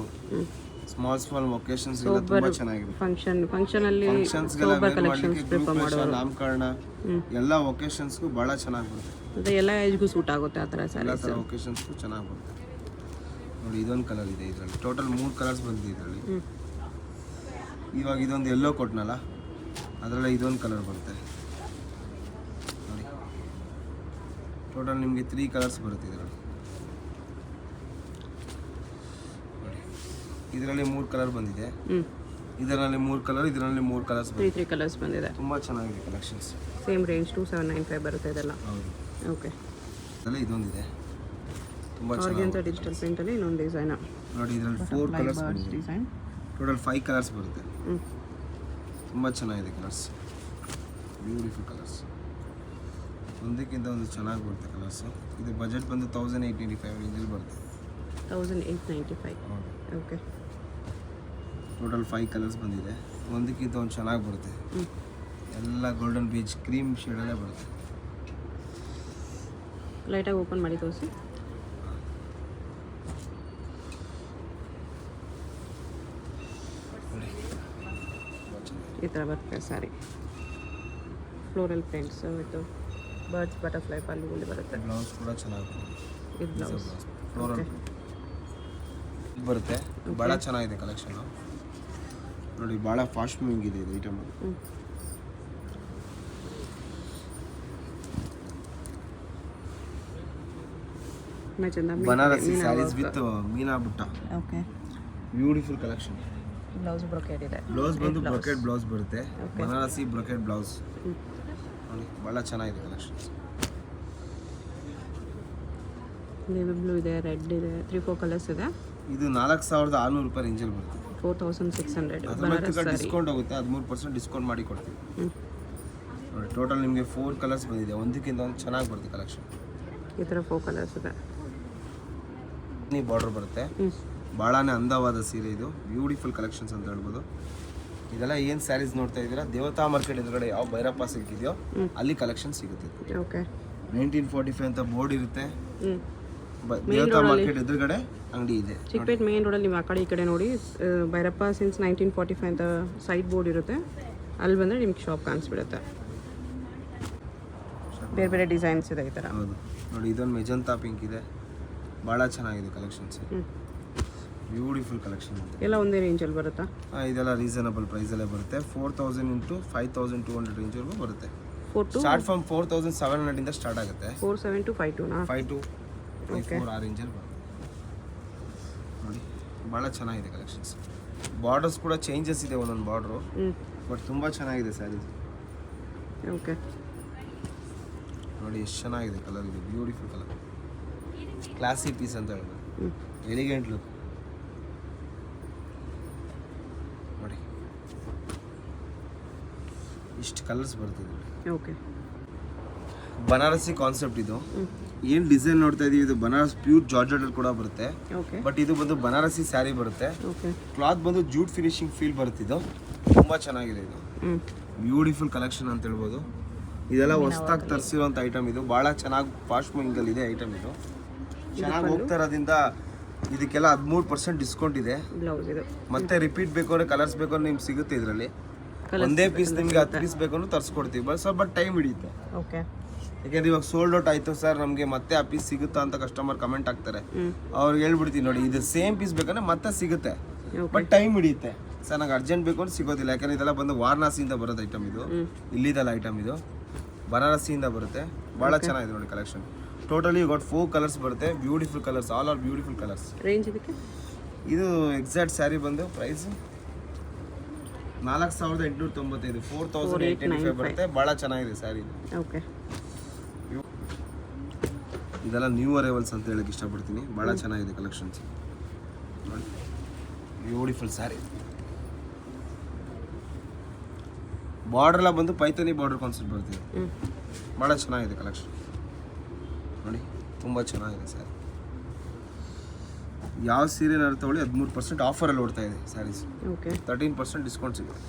B: ಸ್ಮಾಲ್ ಒಕೇಶನ್ಸ್ ಎಲ್ಲ ತುಂಬಾ ಚೆನ್ನಾಗಿದೆ
A: ಫಂಕ್ಷನ್ ಅಲ್ಲಿ
B: ಫಂಕ್ಷನ್ಸ್ಗೆಲ್ಲ ವೇರ್ ಮಾಡಲಿಕ್ಕೆ ಗ್ರೂಪ್ ನಾಮಕರಣ ಎಲ್ಲ ಒಕೇಶನ್ಸ್ಗೂ ಭಾಳ ಚೆನ್ನಾಗಿ ಬರುತ್ತೆ
A: ಮತ್ತು ಎಲ್ಲ ಏಜ್ಗೂ ಸೂಟ್ ಆಗುತ್ತೆ ಆ ಥರ
B: ಎಲ್ಲ
A: ಸ್ಯಾರೀಸ್.
B: ಥರ ಒಕೇಶನ್ಸ್ಗೂ ಚೆನ್ನಾಗಿ ಬರುತ್ತೆ. ನೋಡಿ ಇದೊಂದು ಕಲರ್ ಇದೆ ಇದರಲ್ಲಿ, ಟೋಟಲ್ 3 ಕಲರ್ಸ್ ಬಂದಿದೆ ಇದರಲ್ಲಿ. ಇವಾಗ ಇದೊಂದು ಎಲ್ಲೋ ಕೊಟ್ಟನಲ್ಲ, ಅದರಲ್ಲೇ ಇದೊಂದು ಕಲರ್ ಬರುತ್ತೆ ನೋಡಿ. ಟೋಟಲ್ ನಿಮಗೆ 3 ಕಲರ್ಸ್ ಬರುತ್ತೆ ಇದರಲ್ಲಿ. ನೋಡಿ ಇದರಲ್ಲಿ 3 ಕಲರ್ ಬಂದಿದೆ, ಇದರಲ್ಲಿ 3 ಕಲರ್, ಇದರಲ್ಲಿ 3 ಕಲರ್ಸ್ ಬಂದಿದೆ.
A: 3 ಕಲರ್ಸ್ ಬಂದಿದೆ.
B: ತುಂಬ ಚೆನ್ನಾಗಿದೆ ಕಲೆಕ್ಷನ್ಸ್.
A: ಸೇಮ್ ರೇಂಜ್ 2795 ಬರುತ್ತೆ ಇದೆಲ್ಲ.
B: ಹೌದು.
A: ಓಕೆ.
B: ಇದರಲ್ಲಿ ಇದೊಂದಿದೆ, ತುಂಬ
A: ಆರ್ಗೆಂಜಾ
B: ಚೆನ್ನಾಗಿ.
A: ಡಿಜಿಟಲ್ ಪ್ರಿಂಟಲ್ಲಿ ಇನ್ನೊಂದು ಡಿಸೈನ್
B: ನೋಡಿ ಇದರಲ್ಲಿ 4 ಕಲರ್ಸ್ ಬಂದಿದೆ,
A: ಡಿಸೈನ್.
B: ಟೋಟಲ್ 5 ಕಲರ್ಸ್ ಬರುತ್ತೆ. ತುಂಬ ಚೆನ್ನಾಗಿದೆ ಕಲರ್ಸ್, ಬ್ಯೂಟಿಫುಲ್ ಕಲರ್ಸ್. ಒಂದಕ್ಕಿಂತ ಒಂದು ಚೆನ್ನಾಗಿ ಬರುತ್ತೆ ಕಲರ್ಸು. ಇದು ಬಜೆಟ್ ಬಂದು 1895 ರೇಂಜಲ್ಲಿ ಬರುತ್ತೆ.
A: 1895.
B: ಹೌದು.
A: ಓಕೆ.
B: ಟೋಟಲ್ 5 ಕಲರ್ಸ್ ಬಂದಿದೆ, ಒಂದಕ್ಕಿಂತ ಒಂದು ಚೆನ್ನಾಗಿ ಬರುತ್ತೆ. ಎಲ್ಲ ಗೋಲ್ಡನ್ ಬೀಚ್ ಕ್ರೀಮ್ ಶೇಡಲ್ಲೇ ಬರುತ್ತೆ.
A: ಲೈಟಾಗಿ ಓಪನ್ ಮಾಡಿ ತೋರಿಸಿ. ಈ ಥರ ಬರುತ್ತೆ sari. Floral prints with birds butterfly ಪಲ್ಲಿ ಬರುತ್ತೆ.
B: ಬ್ಲೌಸ್ ಕೂಡ ಚೆನ್ನಾಗಿ ಬರುತ್ತೆ.
A: ಇದು ಬ್ಲೌಸ್
B: ಫ್ಲೋರಲ್ ಬರುತ್ತೆ, ಭಾಳ ಚೆನ್ನಾಗಿದೆ ಕಲೆಕ್ಷನು. ನೋಡಿ ಭಾಳ ಫಾಸ್ಟ್ ಮೂವಿಂಗ್ ಇದೆ ಇದು ಐಟಮ್. ಬನಾರಸಿ ಸ್ಯಾರೀಸ್ ವಿತ್ ಮೀನಾ ಬುಟ್ಟ.
A: Okay.
B: Beautiful collection.
A: Blouse brocade ಇದೆ.
B: ಬ್ಲೌಸ್ ಬಂದು ಬ್ರೊಕೆಟ್ ಬ್ಲೌಸ್ ಬರುತ್ತೆ, ಬನಾರಸಿ ಬ್ರೊಕೆಟ್ ಬ್ಲೌಸ್. ನೋಡಿ ಭಾಳ ಚೆನ್ನಾಗಿದೆ ಕಲೆಕ್ಷನ್ಸ್.
A: ನೇವಿ ಬ್ಲೂ ಇದೆ, ರೆಡ್ ಇದೆ, 3-4 ಕಲರ್ಸ್ ಇದೆ.
B: ಇದು 4600 ರೂಪಾಯಿ ರೇಂಜಲ್ಲಿ ಬರುತ್ತೆ.
A: 4600.
B: ಅದ್ರ ಡಿಸ್ಕೌಂಟ್ ಹೋಗುತ್ತೆ, 13% ಡಿಸ್ಕೌಂಟ್ ಮಾಡಿ ಕೊಡ್ತೀವಿ. ನೋಡಿ ಟೋಟಲ್ ನಿಮಗೆ 4 ಕಲರ್ಸ್ ಬಂದಿದೆ, ಒಂದಕ್ಕಿಂತ ಒಂದು ಚೆನ್ನಾಗಿ ಬರುತ್ತೆ ಕಲೆಕ್ಷನ್.
A: ಈ ಥರ 4 ಕಲರ್ಸ್ ಇದೆ.
B: ನೀ ಬಾರ್ಡರ್ ಬರುತ್ತೆ, ಭಾಳನೇ ಅಂದವಾದ ಸೀರೆ ಇದು. ಬ್ಯೂಟಿಫುಲ್ ಕಲೆಕ್ಷನ್ಸ್ ಅಂತ ಹೇಳ್ಬೋದು. ಇದೆಲ್ಲ ಏನು ಸ್ಯಾರೀಸ್ ನೋಡ್ತಾ ಇದ್ದೀರಾ, ದೇವತಾ ಮಾರ್ಕೆಟ್ ಎದುರುಗಡೆ ಯಾವ ಭೈರಪ್ಪ ಸಿಲ್ಕ್ ಇದೆಯೋ ಅಲ್ಲಿ ಕಲೆಕ್ಷನ್ ಸಿಗುತ್ತೆ.
A: ಓಕೆ.
B: 1945 ಅಂತ ಬೋರ್ಡ್ ಇರುತ್ತೆ. ದೇವತಾ ಮಾರ್ಕೆಟ್ ಎದುರುಗಡೆ ಅಂಗಡಿ ಇದೆ.
A: ಚಿಕ್ಕಪೇಟ್ ಮೇನ್ ರೋಡಲ್ಲಿ ನೀವು ಆ ಕಡೆ ಈ ಕಡೆ ನೋಡಿ, ಭೈರಪ್ಪ ಸಿನ್ಸ್ 1945 ಅಂತ ಸೈಡ್ ಬೋರ್ಡ್ ಇರುತ್ತೆ. ಅಲ್ಲಿ ಬಂದರೆ ನಿಮ್ಗೆ ಶಾಪ್ ಕಾಣಿಸ್ಬಿಡುತ್ತೆ. ಬೇರೆ ಬೇರೆ ಡಿಸೈನ್ಸ್ ಇದೆ ಈ ಥರ.
B: ಹೌದು. ನೋಡಿ ಇದೊಂದು ಮೆಜಂತಾ ಪಿಂಕ್ ಇದೆ, ಭಾಳ ಚೆನ್ನಾಗಿದೆ ಕಲೆಕ್ಷನ್ಸ್. ಬ್ಯೂಟಿಫುಲ್ ಕಲೆಕ್ಷನ್ ಇದೆ.
A: ಎಲ್ಲ ಒಂದೇ ರೇಂಜಲ್ಲಿ ಬರುತ್ತಾ?
B: ಇದೆಲ್ಲ ರೀಸನಬಲ್ ಪ್ರೈಸಲ್ಲೇ ಬರುತ್ತೆ. 4000 ಇಂಟು 5200 ರೇಂಜ್ವರೆಗೂ ಬರುತ್ತೆ.
A: 4
B: ಸ್ಟಾರ್ಟ್ ಫ್ರಮ್ 4700 ಇಂದ ಸ್ಟಾರ್ಟ್ ಆಗುತ್ತೆ.
A: 47 to 52
B: 52 54 ಆ ರೇಂಜಲ್ಲಿ ಬರುತ್ತೆ. ನೋಡಿ ಭಾಳ ಚೆನ್ನಾಗಿದೆ ಕಲೆಕ್ಷನ್ಸ್. ಬಾರ್ಡರ್ಸ್ ಕೂಡ ಚೇಂಜಸ್ ಇದೆ, ಒಂದೊಂದು ಬಾರ್ಡ್ರು, ಬಟ್ ತುಂಬ ಚೆನ್ನಾಗಿದೆ ಸ್ಯಾರೀಸ್.
A: ಓಕೆ.
B: ನೋಡಿ ಎಷ್ಟು ಚೆನ್ನಾಗಿದೆ ಕಲರ್, ಇದು ಬ್ಯೂಟಿಫುಲ್ ಕಲರ್, ಕ್ಲಾಸಿ ಪೀಸ್ ಅಂತ ಹೇಳ್ಬೋದು, ಎಲಿಗೆಂಟ್ ಲುಕ್. ನೋಡಿ ಇಷ್ಟು ಕಲರ್ಸ್ ಬರ್ತಿದೆ.
A: ಓಕೆ.
B: ಬನಾರಸಿ ಕಾನ್ಸೆಪ್ಟ್ ಇದು. ಏನು ಡಿಸೈನ್ ನೋಡ್ತಾ ಇದೀವಿ, ಇದು ಬನಾರಸ್ ಪ್ಯೂರ್ ಜಾರ್ಜೆಟ್ ಕೂಡ ಬರುತ್ತೆ.
A: ಓಕೆ.
B: ಬಟ್ ಇದು ಬಂದು ಬನಾರಸಿ ಸ್ಯಾರಿ ಬರುತ್ತೆ.
A: ಓಕೆ.
B: ಕ್ಲಾತ್ ಬಂದು ಜೂಟ್ ಫಿನಿಶಿಂಗ್ ಫೀಲ್ ಬರುತ್ತಿದ್ದು, ತುಂಬ ಚೆನ್ನಾಗಿದೆ ಇದು. ಬ್ಯೂಟಿಫುಲ್ ಕಲೆಕ್ಷನ್ ಅಂತ ಹೇಳ್ಬೋದು. ಇದೆಲ್ಲ ಹೊಸದಾಗಿ ತರಿಸಿರುವಂಥ ಐಟಮ್ ಇದು, ಭಾಳ ಚೆನ್ನಾಗಿ ಫಾಸ್ಟ್ ಮೂವಿಂಗಲ್ಲಿ ಇದೆ ಐಟಮ್ ಇದು. ಚೆನ್ನಾಗಿ ಹೋಗ್ತಾ ಇರೋದ್ರಿಂದ ಇದಕ್ಕೆಲ್ಲ 13% ಡಿಸ್ಕೌಂಟ್ ಇದೆ.
A: ಬ್ಲೌಸ್ ಇದು.
B: ಮತ್ತೆ ರಿಪೀಟ್ ಬೇಕು ಅಂದರೆ ಕಲರ್ಸ್ ಬೇಕು ಅಂದ್ರೆ ನಿಮ್ಗೆ ಸಿಗುತ್ತೆ ಇದರಲ್ಲಿ. ಒಂದೇ ಪೀಸ್ ನಿಮಗೆ 10 ಪೀಸ್ ಬೇಕು ಅಂದ್ರೆ ತರಿಸ್ಕೊಡ್ತೀವಿ, ಬಟ್ ಸ್ವಲ್ಪ ಟೈಮ್ ಹಿಡಿಯುತ್ತೆ.
A: ಓಕೆ.
B: ಯಾಕೆಂದ್ರೆ ಇವಾಗ ಸೋಲ್ಡ್ ಔಟ್ ಆಯಿತು ಸರ್, ನಮಗೆ ಮತ್ತೆ ಆ ಪೀಸ್ ಸಿಗುತ್ತಾ ಅಂತ ಕಸ್ಟಮರ್ ಕಮೆಂಟ್ ಆಗ್ತಾರೆ. ಅವ್ರಿಗೆ ಹೇಳ್ಬಿಡ್ತೀವಿ ನೋಡಿ ಇದು ಸೇಮ್ ಪೀಸ್ ಬೇಕಂದ್ರೆ ಮತ್ತೆ ಸಿಗುತ್ತೆ, ಬಟ್ ಟೈಮ್ ಹಿಡಿಯುತ್ತೆ ಸರ್. ನಂಗೆ ಅರ್ಜೆಂಟ್ ಬೇಕು ಅಂದ್ರೆ ಸಿಗೋದಿಲ್ಲ, ಯಾಕಂದ್ರೆ ಇದೆಲ್ಲ ಬಂದು ವಾರಣಾಸಿಯಿಂದ ಬರೋದು ಐಟಮ್ ಇದು. ಇಲ್ಲಿದಲ್ಲ ಐಟಮ್ ಇದು ಬನಾರಸಿಯಿಂದ ಬರುತ್ತೆ. ಭಾಳ ಚೆನ್ನಾಗಿದೆ ನೋಡಿ ಕಲೆಕ್ಷನ್. ಟೋಟಲಿ ಗಾಟ್ 4 ಕಲರ್ಸ್ ಬರುತ್ತೆ, beautiful colours, all are beautiful colours.
A: Range ಇದಕ್ಕೆ
B: ಇದು ಎಕ್ಸಾಕ್ಟ್ ಸ್ಯಾರಿ ಬಂದು ಪ್ರೈಸ್ 4895, 4885 ಬರುತ್ತೆ. ಭಾಳ ಚೆನ್ನಾಗಿದೆ ಸ್ಯಾರಿ.
A: ಓಕೆ.
B: ಇದೆಲ್ಲ ನ್ಯೂ ಅರೈವಲ್ಸ್ ಅಂತ ಹೇಳಕ್ಕೆ ಇಷ್ಟಪಡ್ತೀನಿ. ಭಾಳ ಚೆನ್ನಾಗಿದೆ ಕಲೆಕ್ಷನ್ಸ್ ನೋಡಿ, ಬ್ಯೂಟಿಫುಲ್ ಸ್ಯಾರಿ. ಬಾರ್ಡರ್ ಎಲ್ಲ ಬಂದು ಪೈಥಾನಿ ಬಾರ್ಡರ್ ಕಾನ್ಸೆಪ್ಟ್ ಬರ್ತಿದೆ, ಭಾಳ ಚೆನ್ನಾಗಿದೆ ಕಲೆಕ್ಷನ್ ನೋಡಿ, ತುಂಬ ಚೆನ್ನಾಗಿದೆ ಸ್ಯಾರಿ. ಯಾವ ಸೀರೆನಾದ್ರು ತಗೊಳ್ಳಿ 13% ಆಫರಲ್ಲಿ ಓಡ್ತಾ ಇದೆ ಸ್ಯಾರೀಸ್.
A: ಓಕೆ.
B: 13% ಡಿಸ್ಕೌಂಟ್ ಸಿಗುತ್ತೆ.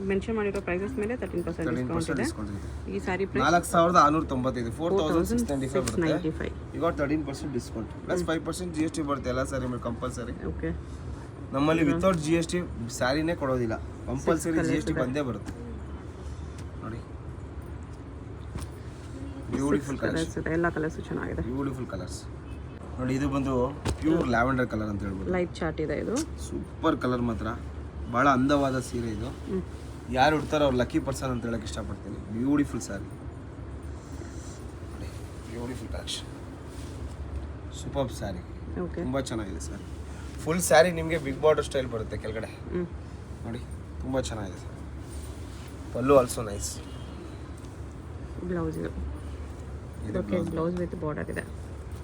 A: ಮೆನ್ಷನ್ ಮಾಡಿರೋ ಪ್ರೈಸಸ್ ಮೇಲೆ 13%
B: ಡಿಸ್ಕೌಂಟ್ ಇದೆ.
A: ಈ ಸಾರಿ ಪ್ರೈಸ್
B: 4695, 4695 ಬರುತ್ತೆ.
A: 95.
B: ಈಗ 13% ಡಿಸ್ಕೌಂಟ್ ಪ್ಲಸ್ 5% GST ಬರುತ್ತೆ ಎಲ್ಲ ಸ್ಯಾರಿ ಮೇಲೆ ಕಂಪಲ್ಸರಿ.
A: ಓಕೆ.
B: ನಮ್ಮಲ್ಲಿ ವಿತೌಟ್ GST ಸ್ಯಾರಿನೇ ಕೊಡೋದಿಲ್ಲ, ಕಂಪಲ್ಸರಿ GST ಬಂದೇ ಬರುತ್ತೆ ನೋಡಿ. ಬ್ಯೂಟಿಫುಲ್ ಕಲರ್ಸ್
A: ಕಲರ್ಸ್ ಇದೆ, ಎಲ್ಲ ಕಲರ್ಸ್ ಚೆನ್ನಾಗಿದೆ.
B: ಬ್ಯೂಟಿಫುಲ್ ಕಲರ್ಸ್ ನೋಡಿ. ಇದು ಬಂದು ಪ್ಯೂರ್ ಲ್ಯಾವೆಂಡರ್ ಕಲರ್ ಅಂತ ಹೇಳ್ಬೋದು.
A: ಲೈಟ್ ಚಾರ್ಟ್ ಇದೆ ಇದು.
B: ಸೂಪರ್ ಕಲರ್ ಮಾತ್ರ, ಭಾಳ ಅಂದವಾದ ಸೀರೆ ಇದು. ಯಾರು ಉಡ್ತಾರೋ ಅವ್ರು ಲಕ್ಕಿ ಪರ್ಸನ್ ಅಂತ ಹೇಳಕ್ಕೆ ಇಷ್ಟಪಡ್ತೀನಿ. ಬ್ಯೂಟಿಫುಲ್ ಸ್ಯಾರಿ ನೋಡಿ, beautiful collection, super sari,
A: okay.
B: ತುಂಬ ಚೆನ್ನಾಗಿದೆ ಸ್ಯಾರಿ. ಫುಲ್ ಸ್ಯಾರಿ ನಿಮಗೆ ಬಿಗ್ ಬಾರ್ಡರ್ ಸ್ಟೈಲ್ ಬರುತ್ತೆ ಕೆಳಗಡೆ ನೋಡಿ, ತುಂಬ ಚೆನ್ನಾಗಿದೆ ಸರ್. ಪಲ್ಲು ಆಲ್ಸೋ ನೈಸ್.
A: ಬ್ಲೌಸ್ ಇದು ಓಕೆ, ಬ್ಲೌಸ್ ವಿತ್ ಬಾರ್ಡರ್ ಇದೆ.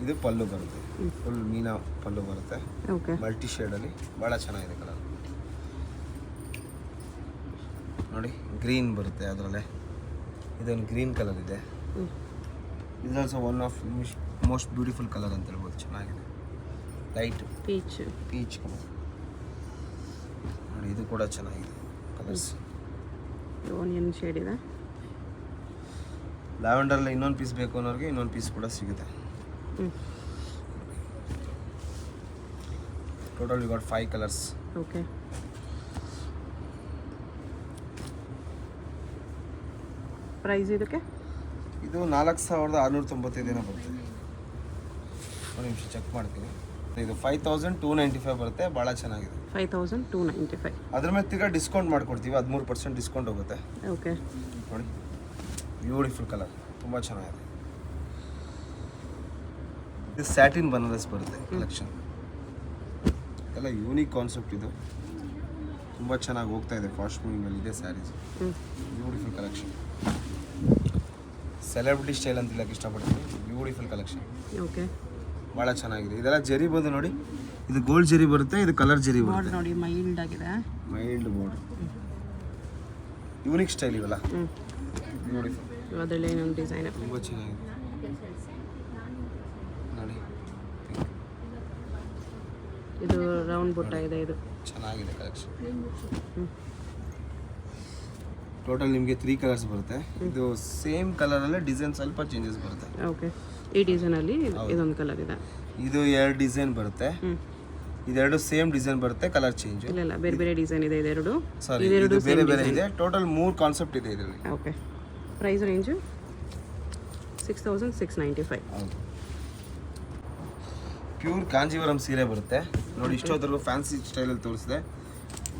B: ಇದು ಪಲ್ಲು ಬರುತ್ತೆ, ಫುಲ್ ಮೀನಾ ಪಲ್ಲು ಬರುತ್ತೆ,
A: ಓಕೆ.
B: ಮಲ್ಟಿ ಶೇಡಲ್ಲಿ ಭಾಳ ಚೆನ್ನಾಗಿದೆ ಕಲರ್ ನೋಡಿ. ಗ್ರೀನ್ ಬರುತ್ತೆ ಅದರಲ್ಲೇ, ಇದೊಂದು ಗ್ರೀನ್ ಕಲರ್ ಇದೆ. ಇದು also one of most beautiful colour ಅಂತ ಹೇಳ್ಬೋದು. ಚೆನ್ನಾಗಿದೆ, ಲೈಟ್ ಪೀಚ್ ಕಲರ್ ನೋಡಿ. ಇದು ಕೂಡ ಚೆನ್ನಾಗಿದೆ ಕಲರ್ಸ್.
A: ಆನಿಯನ್ ಶೇಡ್ ಇದೆ.
B: ಲ್ಯಾವೆಂಡರಲ್ಲಿ ಇನ್ನೊಂದು ಪೀಸ್ ಬೇಕು ಅನ್ನೋರಿಗೆ ಇನ್ನೊಂದು ಪೀಸ್ ಕೂಡ ಸಿಗುತ್ತೆ. Total you got 5 colours.
A: Okay. Price ಇದಕ್ಕೆ
B: ಇದು 4695 ಏನೋ ಬರುತ್ತೆ. ಒಂದು ನಿಮಿಷ ಚೆಕ್ ಮಾಡ್ತೀನಿ. ಇದು 5295 ಬರುತ್ತೆ, ಭಾಳ ಚೆನ್ನಾಗಿದೆ.
A: 5295.
B: ಅದ್ರ ಮೇಲೆ ತಿರ್ಗಾ ಡಿಸ್ಕೌಂಟ್ ಮಾಡ್ಕೊಡ್ತೀವಿ, 13% ಡಿಸ್ಕೌಂಟ್ ಹೋಗುತ್ತೆ.
A: ಓಕೆ
B: ನೋಡಿ, ಬ್ಯೂಟಿಫುಲ್ ಕಲರ್, ತುಂಬ ಚೆನ್ನಾಗಿದೆ. ಇದು ಸ್ಯಾಟಿನ್ ಬನಾರಸ್ ಬರುತ್ತೆ ಕಲೆಕ್ಷನ್. ಎಲ್ಲ ಯೂನಿಕ್ ಕಾನ್ಸೆಪ್ಟ್ ಇದು, ತುಂಬ ಚೆನ್ನಾಗಿ ಹೋಗ್ತಾ ಇದೆ. ಫಾಸ್ಟ್ ಮೂವಿಂಗಲ್ಲಿ ಇದೆ sarees. Beautiful collection, celebrity style ಅಂತ ಹೇಳಕ್ಕೆ ಇಷ್ಟಪಡ್ತೀನಿ. Beautiful collection,
A: okay.
B: ಭಾಳ ಚೆನ್ನಾಗಿದೆ. ಇದೆಲ್ಲ ಜರಿ ಬಂದು ನೋಡಿ, ಇದು ಗೋಲ್ಡ್ ಜರಿ ಬರುತ್ತೆ, ಇದು ಕಲರ್ ಜರಿ ಬರುತ್ತೆ
A: ನೋಡಿ. ಮೈಲ್ಡ್ ಆಗಿದೆ,
B: ಮೈಲ್ಡ್ ಬೋರ್ಡ್, ಯೂನಿಕ್ ಸ್ಟೈಲ್ ಇವೆಲ್ಲ. ಬ್ಯೂಟಿಫುಲ್,
A: ಅದರಲ್ಲಿ ಏನೊಂದು ಡಿಸೈನ್
B: ತುಂಬ ಚೆನ್ನಾಗಿದೆ ನೋಡಿ.
A: ಇದು ರೌಂಡ್ ಬುಟ್ಟ ಇದೆ, ಇದು
B: ಚೆನ್ನಾಗಿದೆ ಕಲೆಕ್ಷನ್. ಟೋಟಲ್ ನಿಮಗೆ 3 ಕಲರ್ಸ್ ಬರುತ್ತೆ. ಇದು ಸೇಮ್ ಕಲರಲ್ಲೇ ಡಿಸೈನ್ ಸ್ವಲ್ಪ ಚೇಂಜಸ್ ಬರುತ್ತೆ.
A: ಓಕೆ. ಈ ಡಿಸೈನಲ್ಲಿ ಇದೊಂದು ಕಲರ್ ಇದೆ.
B: ಇದು 2 ಡಿಸೈನ್ ಬರುತ್ತೆ, ಇದೆರಡು ಸೇಮ್ ಡಿಸೈನ್ ಬರುತ್ತೆ, ಕಲರ್ ಚೇಂಜ್.
A: ಇಲ್ಲ ಬೇರೆ ಬೇರೆ ಡಿಸೈನ್ ಇದೆ ಇದೆರಡು.
B: ಸಾರಿ, ಇದು ಬೇರೆ ಬೇರೆ ಇದೆ. ಟೋಟಲ್ 3 ಕಾನ್ಸೆಪ್ಟ್ ಇದೆ ಇದರಲ್ಲಿ.
A: ಓಕೆ. Price range 6695.
B: ಹೌದು. ಪ್ಯೂರ್ ಕಾಂಜೀವರಂ ಸೀರೆ ಬರುತ್ತೆ ನೋಡಿ. ಇಷ್ಟೊತ್ತರೆಗೂ ಫ್ಯಾನ್ಸಿ ಸ್ಟೈಲಲ್ಲಿ ತೋರಿಸಿದೆ.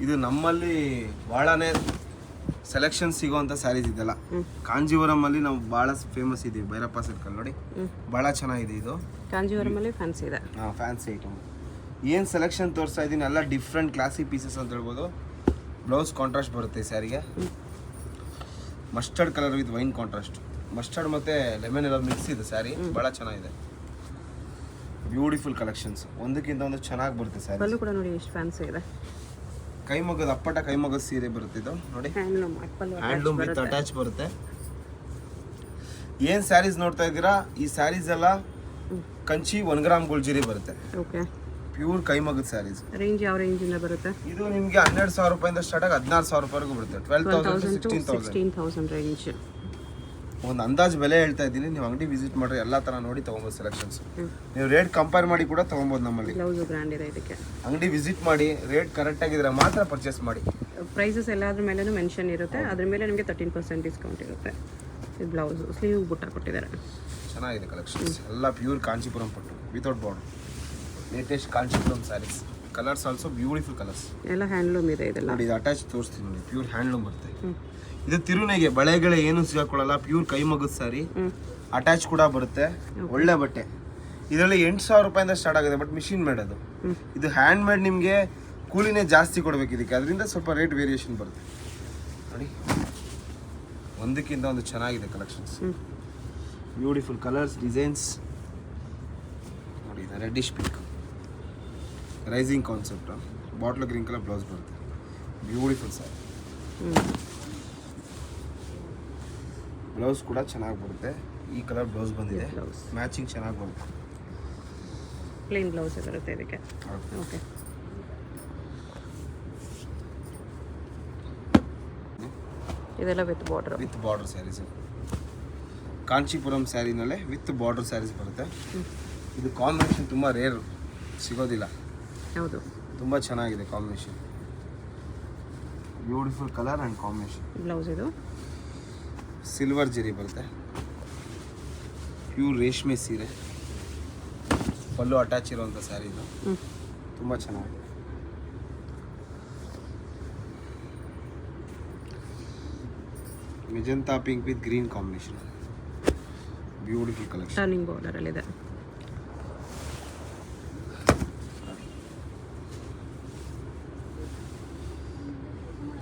B: ಇದು ನಮ್ಮಲ್ಲಿ ಭಾಳನೇ ಸೆಲೆಕ್ಷನ್ ಸಿಗೋವಂಥ ಸ್ಯಾರೀಸ್ ಇದೆಲ್ಲ. ಕಾಂಜೀವರಮಲ್ಲಿ ನಾವು ಭಾಳ ಫೇಮಸ್ ಇದ್ದೀವಿ, ಭೈರಪ್ಪ ಸರ್ಕಲ್ ನೋಡಿ, ಭಾಳ ಚೆನ್ನಾಗಿದೆ ಇದು.
A: ಕಾಂಜೀವರಮಲ್ಲಿ ಫ್ಯಾನ್ಸಿ ಇದೆ.
B: ಹಾಂ, ಫ್ಯಾನ್ಸಿ ಐಟಮ್. ಏನು ಸೆಲೆಕ್ಷನ್ ತೋರಿಸ್ತಾ ಇದ್ದೀನಿ ಎಲ್ಲ ಡಿಫ್ರೆಂಟ್ ಕ್ಲಾಸಿ ಪೀಸಸ್ ಅಂತ ಹೇಳ್ಬೋದು. ಬ್ಲೌಸ್ ಕಾಂಟ್ರಾಸ್ಟ್ ಬರುತ್ತೆ ಈ ಸ್ಯಾರಿಗೆ, mustard colour with wine contrast. Mustard ಮತ್ತು ಲೆಮನ್ ಎಲ್ಲ ಮಿಕ್ಸ್ ಇದೆ ಸ್ಯಾರಿ, ಭಾಳ ಚೆನ್ನಾಗಿದೆ. ಬ್ಯೂಟಿಫುಲ್ ಕಲೆಕ್ಷನ್ಸ್, ಒಂದಕ್ಕಿಂತ ಒಂದು ಚೆನ್ನಾಗಿ ಬರುತ್ತೆ ಸ್ಯಾರಿ.
A: ಪಲ್ಲು ಕೂಡ ನೋಡಿ ಎಷ್ಟು ಫ್ಯಾನ್ಸಿ ಇದೆ.
B: ಕೈಮಗ್ಗದ ಅಪ್ಪಟ ಕೈಮಗ್ಗದ ಸೀರೆ ಬರುತ್ತೆ ಇದು ನೋಡಿ. ಹ್ಯಾಂಡ್ಲೂಮ್ ವಿತ್ ಅಟ್ಯಾಚ್ ಬರುತ್ತೆ. ಏನು ಸ್ಯಾರೀಸ್ ನೋಡ್ತಾ ಇದ್ದೀರಾ, ಈ ಸ್ಯಾರೀಸ್ ಎಲ್ಲ ಕಂಚಿ 1 ಗ್ರಾಮ್ ಗುಲ್ಜರಿ ಬರುತ್ತೆ.
A: ಓಕೆ.
B: ಪ್ಯೂರ್ ಕೈಮಗ್ಗದ ಸ್ಯಾರೀಸ್.
A: ರೇಂಜ್ ಯಾವ ರೇಂಜಿಂದ ಬರುತ್ತೆ?
B: ಇದು ನಿಮಗೆ 12,000 ರೂಪಾಯಿಂದ ಸ್ಟಾರ್ಟ್ ಆಗಿ 16,000 ರೂಪಾಯಿವರೆಗೂ ಬರುತ್ತೆ. 12,000 to
A: 16,000 ರೇಂಜ್.
B: ಒಂದು ಅಂದಾಜು ಬೆಲೆ ಹೇಳ್ತಾ ಇದ್ದೀನಿ. ನೀವು ಅಂಗಡಿ ವಿಸಿಟ್ ಮಾಡ್ರೆ ಎಲ್ಲ ಥರ ನೋಡಿ ತೊಗೊಬೋದು ಸೆಲೆಕ್ಷನ್ಸ್. ನೀವು ರೇಟ್ ಕಂಪೇರ್ ಮಾಡಿ ಕೂಡ ತೊಗೊಬೋದು ನಮ್ಮಲ್ಲಿ.
A: ಬ್ಲೌಸ್ ಬ್ರ್ಯಾಂಡ್ ಇದೆ ಇದಕ್ಕೆ.
B: ಅಂಗಡಿ ವಿಸಿಟ್ ಮಾಡಿ, ರೇಟ್ ಕರೆಕ್ಟ್ ಆಗಿದ್ರೆ ಮಾತ್ರ ಪರ್ಚೇಸ್ ಮಾಡಿ.
A: ಪ್ರೈಸಸ್ ಎಲ್ಲಾದ್ರ ಮೇಲೂ ಮೆನ್ಷನ್ ಇರುತ್ತೆ, ಅದ್ರ ಮೇಲೆ ನಿಮಗೆ 13% ಡಿಸ್ಕೌಂಟ್ ಇರುತ್ತೆ. ಇದು ಬ್ಲೌಸ್ ಸ್ಲೀವ್ ಬುಟ್ಟ ಕೊಟ್ಟಿದ್ದಾರೆ.
B: ಚೆನ್ನಾಗಿದೆ ಕಲೆಕ್ಷನ್ಸ್, ಎಲ್ಲ ಪ್ಯೂರ್ ಕಾಂಚೀಪುರಂ ಪಟ್ಟು without border. Latest Kanchipuram sarees. Colours also beautiful colours.
A: ಎಲ್ಲ ಹ್ಯಾಂಡ್ಲೂಮ್ ಇದೆ ಇದೆಲ್ಲ
B: ನೋಡಿ. ಇದು ಅಟ್ಯಾಚ್ ತೋರಿಸ್ತೀನಿ ನೋಡಿ, ಪ್ಯೂರ್ ಹ್ಯಾಂಡ್ಲೂಮ್ ಬರುತ್ತೆ. ಇದು ತಿರುನೆಗೆ ಬಳೆಗಳೇ ಏನು ಸಿಗಾಕೊಳ್ಳಲ್ಲ, ಪ್ಯೂರ್ ಕೈಮಗ್ಗದ ಸ್ಯಾರಿ. ಅಟ್ಯಾಚ್ ಕೂಡ ಬರುತ್ತೆ, ಒಳ್ಳೆ ಬಟ್ಟೆ. ಇದರಲ್ಲಿ 8,000 ರೂಪಾಯಿಂದ ಸ್ಟಾರ್ಟ್ ಆಗಿದೆ, ಬಟ್ ಮಿಷಿನ್ ಮೇಡ್ ಅದು. ಇದು ಹ್ಯಾಂಡ್ ಮೇಡ್, ನಿಮಗೆ ಕೂಲಿನೇ ಜಾಸ್ತಿ ಕೊಡಬೇಕು ಇದಕ್ಕೆ, ಅದರಿಂದ ಸ್ವಲ್ಪ ರೇಟ್ ವೇರಿಯೇಷನ್ ಬರುತ್ತೆ ನೋಡಿ. ಒಂದಕ್ಕಿಂತ ಒಂದು ಚೆನ್ನಾಗಿದೆ ಕಲೆಕ್ಷನ್ಸ್. ಬ್ಯೂಟಿಫುಲ್ ಕಲರ್ಸ್, ಡಿಸೈನ್ಸ್ ನೋಡಿ. ಇದು reddish pink rising concept, bottle green colour blouse ಬರುತ್ತೆ. ಬ್ಯೂಟಿಫುಲ್ ಸ್ಯಾರಿ. ಬ್ಲೌಸ್ ಕೂಡ ಚೆನ್ನಾಗಿ ಬರುತ್ತೆ. ಈ ಕಲರ್ ಬ್ಲೌಸ್ ಬಂದಿದೆ, ಮ್ಯಾಚಿಂಗ್ ಚೆನ್ನಾಗಿ ಬರುತ್ತೆ.
A: ಪ್ಲೇನ್ ಬ್ಲೌಸ್ ಬರುತ್ತೆ ಇದಕ್ಕೆ. ಓಕೆ. ಇದೆಲ್ಲ ವಿತ್ ಬಾರ್ಡರ್
B: ಸ್ಯಾರೀಸ್. ಕಾಂಚೀಪುರಂ ಸ್ಯಾರಿನಲ್ಲೇ ವಿತ್ ಬಾರ್ಡರ್ ಸ್ಯಾರೀಸ್ ಬರುತ್ತೆ. ಇದು ಕಾಂಬಿನೇಷನ್ ತುಂಬ ರೇರ್, ಸಿಗೋದಿಲ್ಲ.
A: ಹೌದು,
B: ತುಂಬ ಚೆನ್ನಾಗಿದೆ combination. Beautiful colour and combination.
A: Blouse ಇದು
B: ಸಿಲ್ವರ್ ಜರಿ ಬರುತ್ತೆ. ಪ್ಯೂರ್ ರೇಷ್ಮೆ ಸೀರೆ, ಪಲ್ಲು ಅಟ್ಯಾಚ್ ಇರೋವಂಥ ಸ್ಯಾರಿ ಇದು. ತುಂಬ ಚೆನ್ನಾಗಿದೆ. Magenta pink with green combination, beautiful collection.
A: Turning ಬಾರ್ಡರಲ್ಲಿದೆ.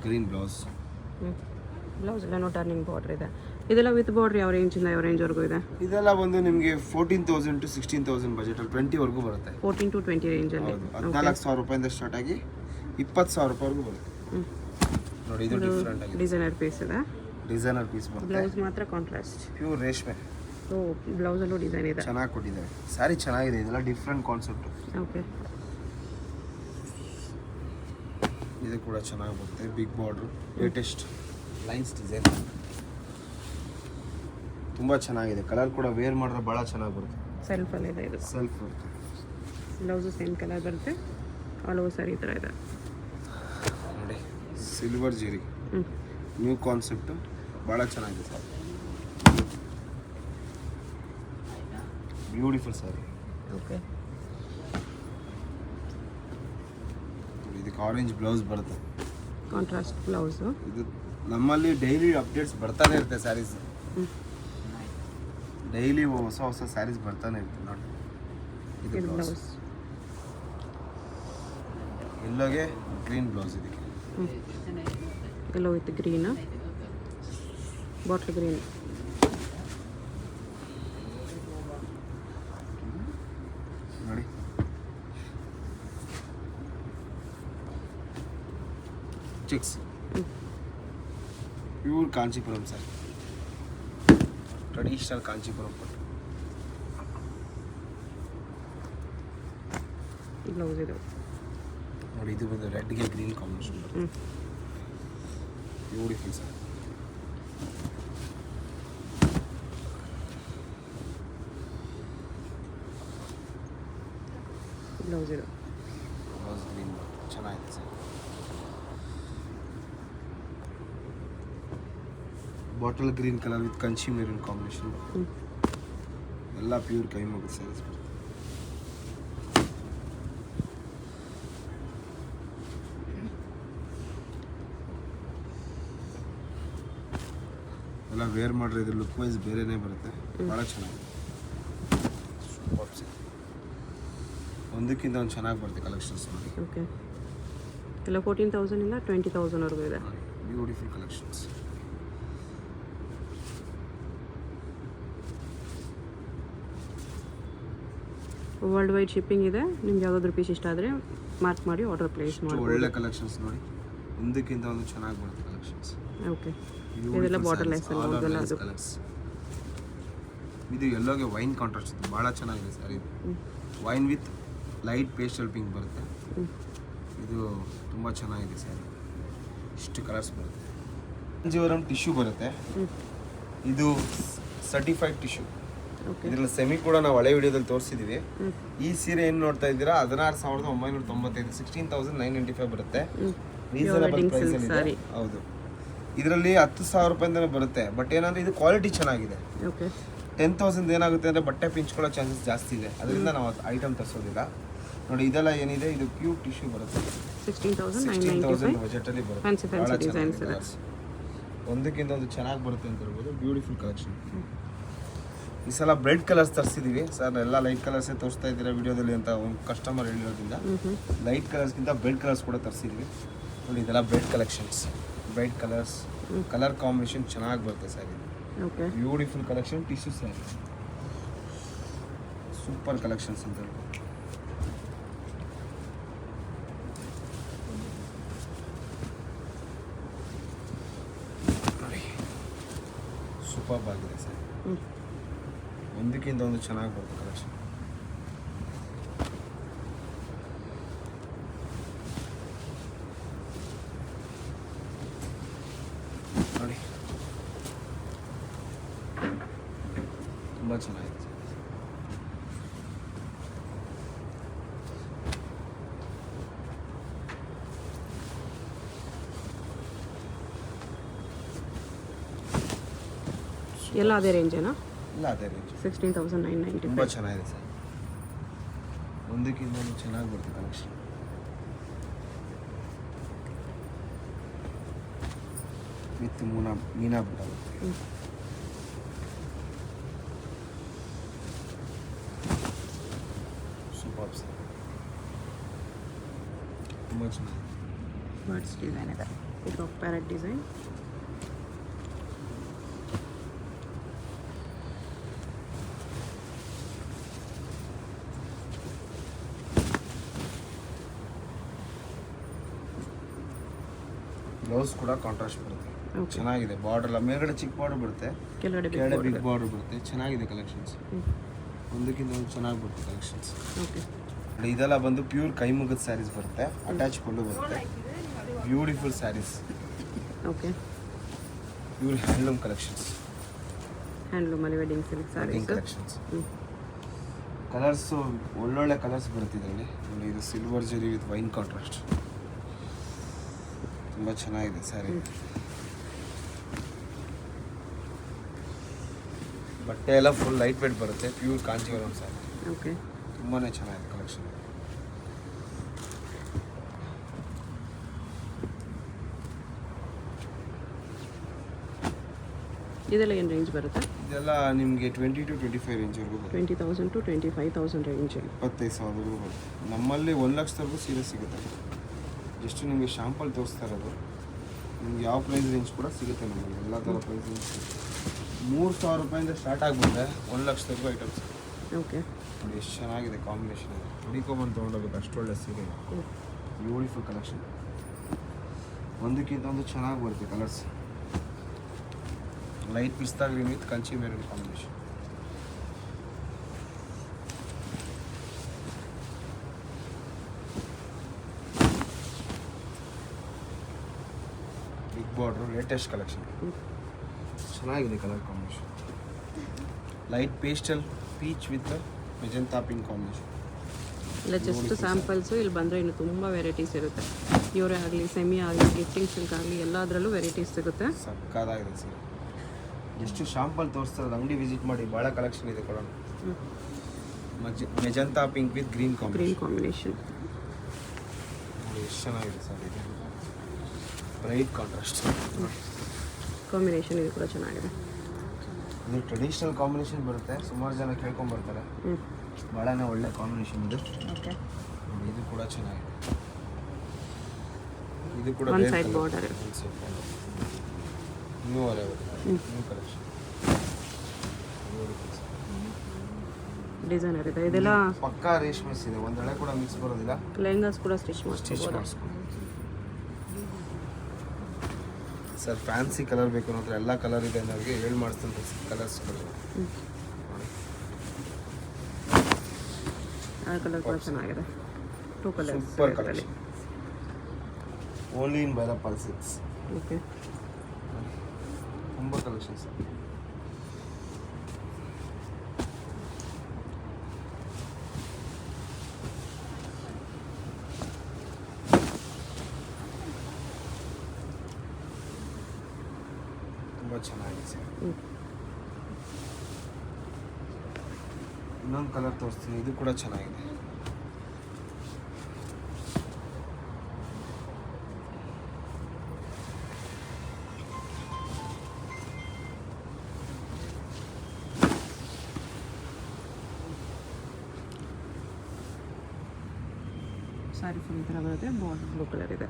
B: Green blouse.
A: ಬ್ಲೌಸ್ ಎಲ್ಲ ಟರ್ನಿಂಗ್ ಬಾರ್ಡರ್ ಇದೆ. ಇದೆಲ್ಲ ವಿತ್ ಬಾರ್ಡರ್ ಯಾವ ರೇಂಜಿಂದ ಯಾವ ರೇಂಜ್ವರೆಗೂ ಇದೆ?
B: ಇದೆಲ್ಲ ಬಂದು ನಿಮಗೆ 14,000 to 16,000 ಬಜೆಟಲ್ಲಿ 20ವರೆಗೂ ಬರುತ್ತೆ.
A: 14 to 20 ರೇಂಜಲ್ಲಿ.
B: 14,000 ರೂಪಾಯಿಂದ ಸ್ಟಾರ್ಟ್ ಆಗಿ 20,000 ರೂಪಾಯಿವರೆಗೂ ಬರುತ್ತೆ. ನೋಡಿ ಇದು ಡಿಫ್ರೆಂಟ್ ಆಗಿದೆ,
A: ಡಿಸೈನರ್ ಪೀಸ್ ಇದೆ.
B: ಡಿಸೈನರ್ ಪೀಸ್ ಬರುತ್ತೆ.
A: ಬ್ಲೌಸ್ ಮಾತ್ರ ಕಾಂಟ್ರಾಸ್ಟ್,
B: ಪ್ಯೂರ್ ರೇಷ್ಮೆ.
A: ಸೊ ಬ್ಲೌಸಲ್ಲೂ ಡಿಸೈನ್ ಇದೆ,
B: ಚೆನ್ನಾಗಿ ಕೊಟ್ಟಿದ್ದಾರೆ. ಸ್ಯಾರಿ ಚೆನ್ನಾಗಿದೆ, ಇದೆಲ್ಲ ಡಿಫ್ರೆಂಟ್ ಕಾನ್ಸೆಪ್ಟು.
A: ಓಕೆ.
B: ಇದು ಕೂಡ ಚೆನ್ನಾಗಿ ಬರುತ್ತೆ. Big border, latest lines design, ತುಂಬ ಚೆನ್ನಾಗಿದೆ. ಕಲರ್ ಕೂಡ ವೇರ್ ಮಾಡಿದ್ರೆ ಭಾಳ ಚೆನ್ನಾಗಿ ಬರುತ್ತೆ.
A: ಸೆಲ್ಫಲ್ಲಿ ಇದೆ ಇದು.
B: ಸೆಲ್ಫ್ ಬರುತ್ತೆ.
A: ಬ್ಲೌಸು ಸೇಮ್ ಕಲರ್ ಬರುತ್ತೆ, ಆಲ್ ಓವರ್ ಸ್ಯಾರಿ ಈ ಥರ ಇದೆ
B: ನೋಡಿ. ಸಿಲ್ವರ್ ಜರಿ, ನ್ಯೂ ಕಾನ್ಸೆಪ್ಟು, ಭಾಳ ಚೆನ್ನಾಗಿದೆ ಸರ್. ಬ್ಯೂಟಿಫುಲ್ ಸ್ಯಾರಿ.
A: ಓಕೆ.
B: ಇದಕ್ಕೆ ಆರೆಂಜ್ ಬ್ಲೌಸ್ ಬರುತ್ತೆ,
A: ಕಾಂಟ್ರಾಸ್ಟ್ ಬ್ಲೌಸು.
B: ಇದು ನಮ್ಮಲ್ಲಿ ಡೈಲಿ ಅಪ್ಡೇಟ್ಸ್ ಬರ್ತಾನೆ ಇರುತ್ತೆ ಸ್ಯಾರೀಸ್. ಡೈಲಿ ಹೊಸ ಹೊಸ ಸ್ಯಾರೀಸ್ ಬರ್ತಾನೆ ಇರುತ್ತೆ ನೋಡಿ. ಇದು ಬ್ಲೌಸ್, ಎಲ್ಲೋಗೆ ಗ್ರೀನ್ ಬ್ಲೌಸ್ ಇದಕ್ಕೆ.
A: Yellow with green, bottle green.
B: ನೋಡಿ checks, pure Kanchipuram sir, traditional Kanchipuram ಪಟ್ಟು.
A: ಬ್ಲೌಸ್ ಇದು
B: ನೋಡಿ. ಇದು ಬಂದು ರೆಡ್ಗೆ ಗ್ರೀನ್ ಕಾಂಬಿನೇಷನ್ ಬರುತ್ತೆ. Beautiful sir.
A: ಬ್ಲೌಸ್ ಇದು.
B: ಬ್ಲೌಸ್ ಗ್ರೀನ್ ಚೆನ್ನಾಗಿದೆ sir. Bottle green colour with Kanchi maroon combination, ಎಲ್ಲ ಪ್ಯೂರ್ ಕೈ ಮುಗಿದ ಸ್ಯಾರೀಸ್ ಬರುತ್ತೆ. ಎಲ್ಲ ವೇರ್ ಮಾಡ್ರೆ ಇದ್ರ ಲುಕ್ ವೈಸ್ ಬೇರೆನೇ ಬರುತ್ತೆ, ಭಾಳ ಚೆನ್ನಾಗಿದೆ. ಒಂದಕ್ಕಿಂತ ಒಂದು ಚೆನ್ನಾಗಿ ಬರುತ್ತೆ ಕಲೆಕ್ಷನ್ಸ್ ನೋಡಿ.
A: ಓಕೆ. ಎಲ್ಲ 14,000 ಇಂದ 20,000ವರೆಗೂ ಇದೆ.
B: Beautiful collections.
A: World wide shipping ಇದೆ. ನಿಮ್ಗೆ ಯಾವುದಾದ್ರೂ ಪೀಸ್ ಇಷ್ಟ ಆದರೆ ಮಾರ್ಕ್ ಮಾಡಿ ಆರ್ಡರ್ ಪ್ಲೇಸ್ ಮಾಡಿ.
B: ಒಳ್ಳೆ ಕಲೆಕ್ಷನ್ಸ್ ನೋಡಿ, ಒಂದಕ್ಕಿಂತ ಒಂದು ಚೆನ್ನಾಗಿ ಬರುತ್ತೆ ಕಲೆಕ್ಷನ್ಸ್.
A: ಓಕೆ. ಇದೆಲ್ಲ ಬಾರ್ಡರ್ ಲೆಸ್ ಎಲ್ಲ ಅದು.
B: ಇದು ಎಲ್ಲೋಗೆ ವೈನ್ ಕಾಂಟ್ರಾಸ್ಟ್ ಇದೆ, ಭಾಳ ಚೆನ್ನಾಗಿದೆ ಸರ್. ಇದು wine with light pastel pink ಬರುತ್ತೆ. ಇದು ತುಂಬ ಚೆನ್ನಾಗಿದೆ ಸರ್. ಇಷ್ಟು ಕಲರ್ಸ್ ಬರುತ್ತೆ. ಕಾಂಜೀವರಂ ಟಿಶ್ಯೂ ಬರುತ್ತೆ. ಇದು ಸರ್ಟಿಫೈಡ್ ಟಿಶ್ಯೂ. ಇದರಲ್ಲಿ ಸೆಮಿ ಕೂಡ ನಾವು ಹಳೆ ವಿಡಿಯೋದಲ್ಲಿ ತೋರಿಸಿದ್ದೀವಿ. ಈ ಸೀರೆ ಏನು ನೋಡ್ತಾ ಇದ್ದೀರಾ 16,995, 16,995 ಬರುತ್ತೆ. ರೀಸನಬಲ್ ಪ್ರೈಸ್ ಅಲ್ಲಿ. ಹೌದು, ಇದರಲ್ಲಿ 10,000 ರೂಪಾಯಿಂದನೇ ಬರುತ್ತೆ. ಬಟ್ ಏನಂದ್ರೆ ಇದು ಕ್ವಾಲಿಟಿ ಚೆನ್ನಾಗಿದೆ. 10,000 ಏನಾಗುತ್ತೆ ಅಂದರೆ ಬಟ್ಟೆ ಪಿಂಚ್ಕೊಳ್ಳೋ ಚಾನ್ಸಸ್ ಜಾಸ್ತಿ ಇದೆ, ಅದರಿಂದ ನಾವು ಐಟಮ್ ತರಿಸೋದಿಲ್ಲ. ನೋಡಿ ಇದೆಲ್ಲ ಏನಿದೆ, ಇದು ಪ್ಯೂರ್ ಟಿಶ್ಯೂ ಬರುತ್ತೆ. 16,000 ಬಜೆಟಲ್ಲಿ ಬರುತ್ತೆ. ಒಂದಕ್ಕಿಂತ ಒಂದು ಚೆನ್ನಾಗಿ ಬರುತ್ತೆ ಅಂತ ಹೇಳ್ಬೋದು. Beautiful collection. ಈ ಸಲ ಬ್ರೈಟ್ ಕಲರ್ಸ್ ತರಿಸಿದ್ದೀವಿ ಸರ್. ಎಲ್ಲ ಲೈಟ್ ಕಲರ್ಸೇ ತೋರಿಸ್ತಾ ಇದ್ದೀರಾ ವಿಡಿಯೋದಲ್ಲಿ ಅಂತ ಒಂದು ಕಸ್ಟಮರ್ ಹೇಳಿರೋದ್ರಿಂದ ಲೈಟ್ ಕಲರ್ಸ್ಗಿಂತ ಬ್ರೈಟ್ ಕಲರ್ಸ್ ಕೂಡ ತರಿಸಿದ್ವಿ. ನೋಡಿ ಇದೆಲ್ಲ bright collections, bright colours, colour combination ಚೆನ್ನಾಗಿ ಬರುತ್ತೆ ಸರ್. ಇದು beautiful collection tissue sari, super collections ಅಂತ ಹೇಳ್ಬೋದು. ನೋಡಿ ಸೂಪರ್ ಆಗಿದೆ ಸರ್. ಒಂದಕ್ಕಿಂತ ಒಂದು ಚೆನ್ನಾಗಿ ಬರುತ್ತೆ ಕಲೆಕ್ಷನ್. ನೋಡಿ ತುಂಬ ಚೆನ್ನಾಗಿದೆ.
A: ಎಲ್ಲ ಅದೇ ರೇಂಜೇನಾ?
B: ಇಲ್ಲ ಅದೇ ರೇಂಜ್
A: 16,995.
B: ತುಂಬ ಚೆನ್ನಾಗಿದೆ ಸರ್. ಒಂದಕ್ಕಿಂತ ಒಂದು ಚೆನ್ನಾಗಿ ಬರುತ್ತೆ ಕಲೆಕ್ಷನ್. ವಿತ್ ಮೀನಾ ಬಿಟ್ಟು ಸೂಪರ್ ಸರ್, ತುಂಬ ಚೆನ್ನಾಗಿದೆ.
A: ಬರ್ಡ್ಸ್ ಡಿಸೈನ್ ಇದೆ, ಇದು ಪ್ಯಾರೆಟ್ ಡಿಸೈನ್.
B: ಬ್ಲೌಸ್ ಕೂಡ ಕಾಂಟ್ರಾಸ್ಟ್ ಬರುತ್ತೆ, ಚೆನ್ನಾಗಿದೆ. ಬಾರ್ಡರ್ ಎಲ್ಲ ಮೇಲ್ಗಡೆ ಚಿಕ್ಕ ಬಾರ್ಡರ್ ಬರುತ್ತೆ,
A: ಕೆಳಗಡೆ
B: ಬಿಗ್ ಬಾರ್ಡರ್ ಬರುತ್ತೆ. ಚೆನ್ನಾಗಿದೆ ಕಲೆಕ್ಷನ್ಸ್, ಒಂದಕ್ಕಿಂತ ಒಂದು ಚೆನ್ನಾಗಿ ಬರುತ್ತೆ ಕಲೆಕ್ಷನ್ಸ್.
A: ಓಕೆ,
B: ಇದೆಲ್ಲ ಬಂದು ಪ್ಯೂರ್ ಕೈಮುಗದ ಸ್ಯಾರೀಸ್ ಬರುತ್ತೆ, ಅಟ್ಯಾಚ್ ಪಲ್ಲು ಬರುತ್ತೆ. Beautiful sarees,
A: okay.
B: Pure handloom collections,
A: ಹ್ಯಾಂಡ್ಲೂಮಲ್ಲಿ wedding silk saris
B: collections. Colours ಒಳ್ಳೊಳ್ಳೆ ಕಲರ್ಸ್ ಬರುತ್ತೆ ಇದರಲ್ಲಿ ನೋಡಿ. ಇದು ಸಿಲ್ವರ್ ಜರಿ ವಿತ್ ವೈನ್ ಕಾಂಟ್ರಾಸ್ಟ್, ತುಂಬ ಚೆನ್ನಾಗಿದೆ ಸ್ಯಾರಿ. ಬಟ್ಟೆ ಎಲ್ಲ ಫುಲ್ ಲೈಟ್ ವೇಟ್ ಬರುತ್ತೆ, ಪ್ಯೂರ್ ಕಾಂಚೀವರಂ ಸ್ಯಾರಿ.
A: ಓಕೆ,
B: ತುಂಬಾ ಚೆನ್ನಾಗಿದೆ ಕಲೆಕ್ಷನ್.
A: ಇದೆಲ್ಲ ಏನು ರೇಂಜ್ ಬರುತ್ತೆ?
B: ಇದೆಲ್ಲ ನಿಮಗೆ 20 to 25 ರೇಂಜ್ವರೆಗೂ ಬರುತ್ತೆ.
A: 20,000 to 25,000 ರೇಂಜ್.
B: 25,000 ಬರುತ್ತೆ. ನಮ್ಮಲ್ಲಿ 1,00,000ವರೆಗೂ ಸೀರೆ ಸಿಗುತ್ತೆ. ಜಸ್ಟ್ ನಿಮಗೆ ಶಾಂಪಲ್ ತೋರಿಸ್ತಾ ಇರೋದು. ನಿಮ್ಗೆ ಯಾವ ಪ್ರೈಸ್ ರೇಂಜ್ ಕೂಡ ಸಿಗುತ್ತೆ ನಮ್ಮಲ್ಲಿ, ಎಲ್ಲ ಥರ ಪ್ರೈಸ್ ರೇಂಜ್ ಸಿಗುತ್ತೆ. 3,000 ರೂಪಾಯಿಂದ ಸ್ಟಾರ್ಟ್ ಆಗುತ್ತೆ 1,00,000ವರೆಗೂ ಐಟಮ್ಸ್.
A: ಓಕೆ,
B: ನೋಡಿ ಎಷ್ಟು ಚೆನ್ನಾಗಿದೆ ಕಾಂಬಿನೇಷನ್. ಹುಡುಕೊಂಬಂದು ತೊಗೊಂಡೋಗ್ಬೇಕು, ಅಷ್ಟು ಒಳ್ಳೆ ಸೀರೆ. ಬ್ಯೂಟಿಫುಲ್ ಕಲೆಕ್ಷನ್, ಒಂದಕ್ಕಿಂತ ಒಂದು ಚೆನ್ನಾಗಿ ಬರುತ್ತೆ colours. Light pista green with Kanchi maroon combination. Big border latest collection, ಚೆನ್ನಾಗಿದೆ colour combination. Light pastel peach with magenta pink combination.
A: ಇಲ್ಲ ಜಸ್ಟ್ ಸ್ಯಾಂಪಲ್ಸು, ಇಲ್ಲಿ ಬಂದರೆ ಇನ್ನು ತುಂಬ ವೆರೈಟೀಸ್ ಇರುತ್ತೆ. ಪ್ಯೂರೇ ಆಗಲಿ, ಸೆಮಿ ಆಗಲಿ, ಗಿಫ್ಟಿಂಗ್ ಸಿಲ್ಕ್ ಆಗಲಿ, ಎಲ್ಲದರಲ್ಲೂ ವೆರೈಟೀಸ್ ಸಿಗುತ್ತೆ.
B: ಸಕ್ಕದಾಗಿದೆ ಸರ್. ಎಷ್ಟು ಶಾಂಪಲ್ ತೋರಿಸ್ತಾರೆ, ಅಂಗಡಿ ವಿಸಿಟ್ ಮಾಡಿ, ಭಾಳ ಕಲೆಕ್ಷನ್ ಇದೆ ಕೊಡೋಣ. Magenta pink with green
A: combination
B: ನೋಡಿ ಎಷ್ಟು ಚೆನ್ನಾಗಿದೆ ಸರ್. ಇದು ಬ್ರೈಟ್ ಕಾಂಟ್ರಾಸ್ಟ್
A: ಕಾಂಬಿನೇಷನ್, ಇದು ಕೂಡ ಚೆನ್ನಾಗಿದೆ.
B: ಇದು ಟ್ರೆಡಿಷ್ನಲ್ ಕಾಂಬಿನೇಷನ್ ಬರುತ್ತೆ, ಸುಮಾರು ಜನ ಕೇಳ್ಕೊಂಡು ಬರ್ತಾರೆ. ಭಾಳನೇ ಒಳ್ಳೆ ಕಾಂಬಿನೇಷನ್ ಇದು.
A: ಓಕೆ,
B: ಇದು ಕೂಡ ಚೆನ್ನಾಗಿದೆ. ಇದು ಕೂಡ
A: one side border,
B: new collection,
A: designer ಇದೆ. ಇದೆಲ್ಲ
B: ಪಕ್ಕಾ ರೇಷ್ಮೆಸ್ ಇದೆ, ಒಂದೆಳೆ ಕೂಡ ಮಿಕ್ಸ್ ಬರೋದಿಲ್ಲ.
A: ಲೆಹಂಗಾಸ್ ಕೂಡ ಸ್ಟಿಚ್ ಮಾಡಿಸ್ಬೋದು
B: ಸರ್. ಫ್ಯಾನ್ಸಿ ಕಲರ್ ಬೇಕು ಅನ್ನೋದ್ರೆ ಎಲ್ಲ ಕಲರ್ ಇದೆ, ನನಗೆ ಹೇಳಿ ಮಾಡಿಸ್ತಂತ ಕಲರ್ಸ್ಗಳು.
A: ಆ ಕಲರ್ ಕೂಡ ಚೆನ್ನಾಗಿದೆ. 2 colours,
B: super collection. Only in Bhyrappa silks.
A: Okay,
B: ತುಂಬ ಕಲೆಕ್ಷನ್ಸ್. ತುಂಬ ಚೆನ್ನಾಗಿದೆ ಸರ್. ಇನ್ನೊಂದು ಕಲರ್ ತೋರಿಸ್ತೀನಿ, ಇದು ಕೂಡ ಚೆನ್ನಾಗಿದೆ.
A: ಸಾರಿ ಫುಲ್ ಈ ಥರ ಬರುತ್ತೆ, ಬಾರ್ಡರ್ ಬ್ಲೂ ಕಲರ್ ಇದೆ.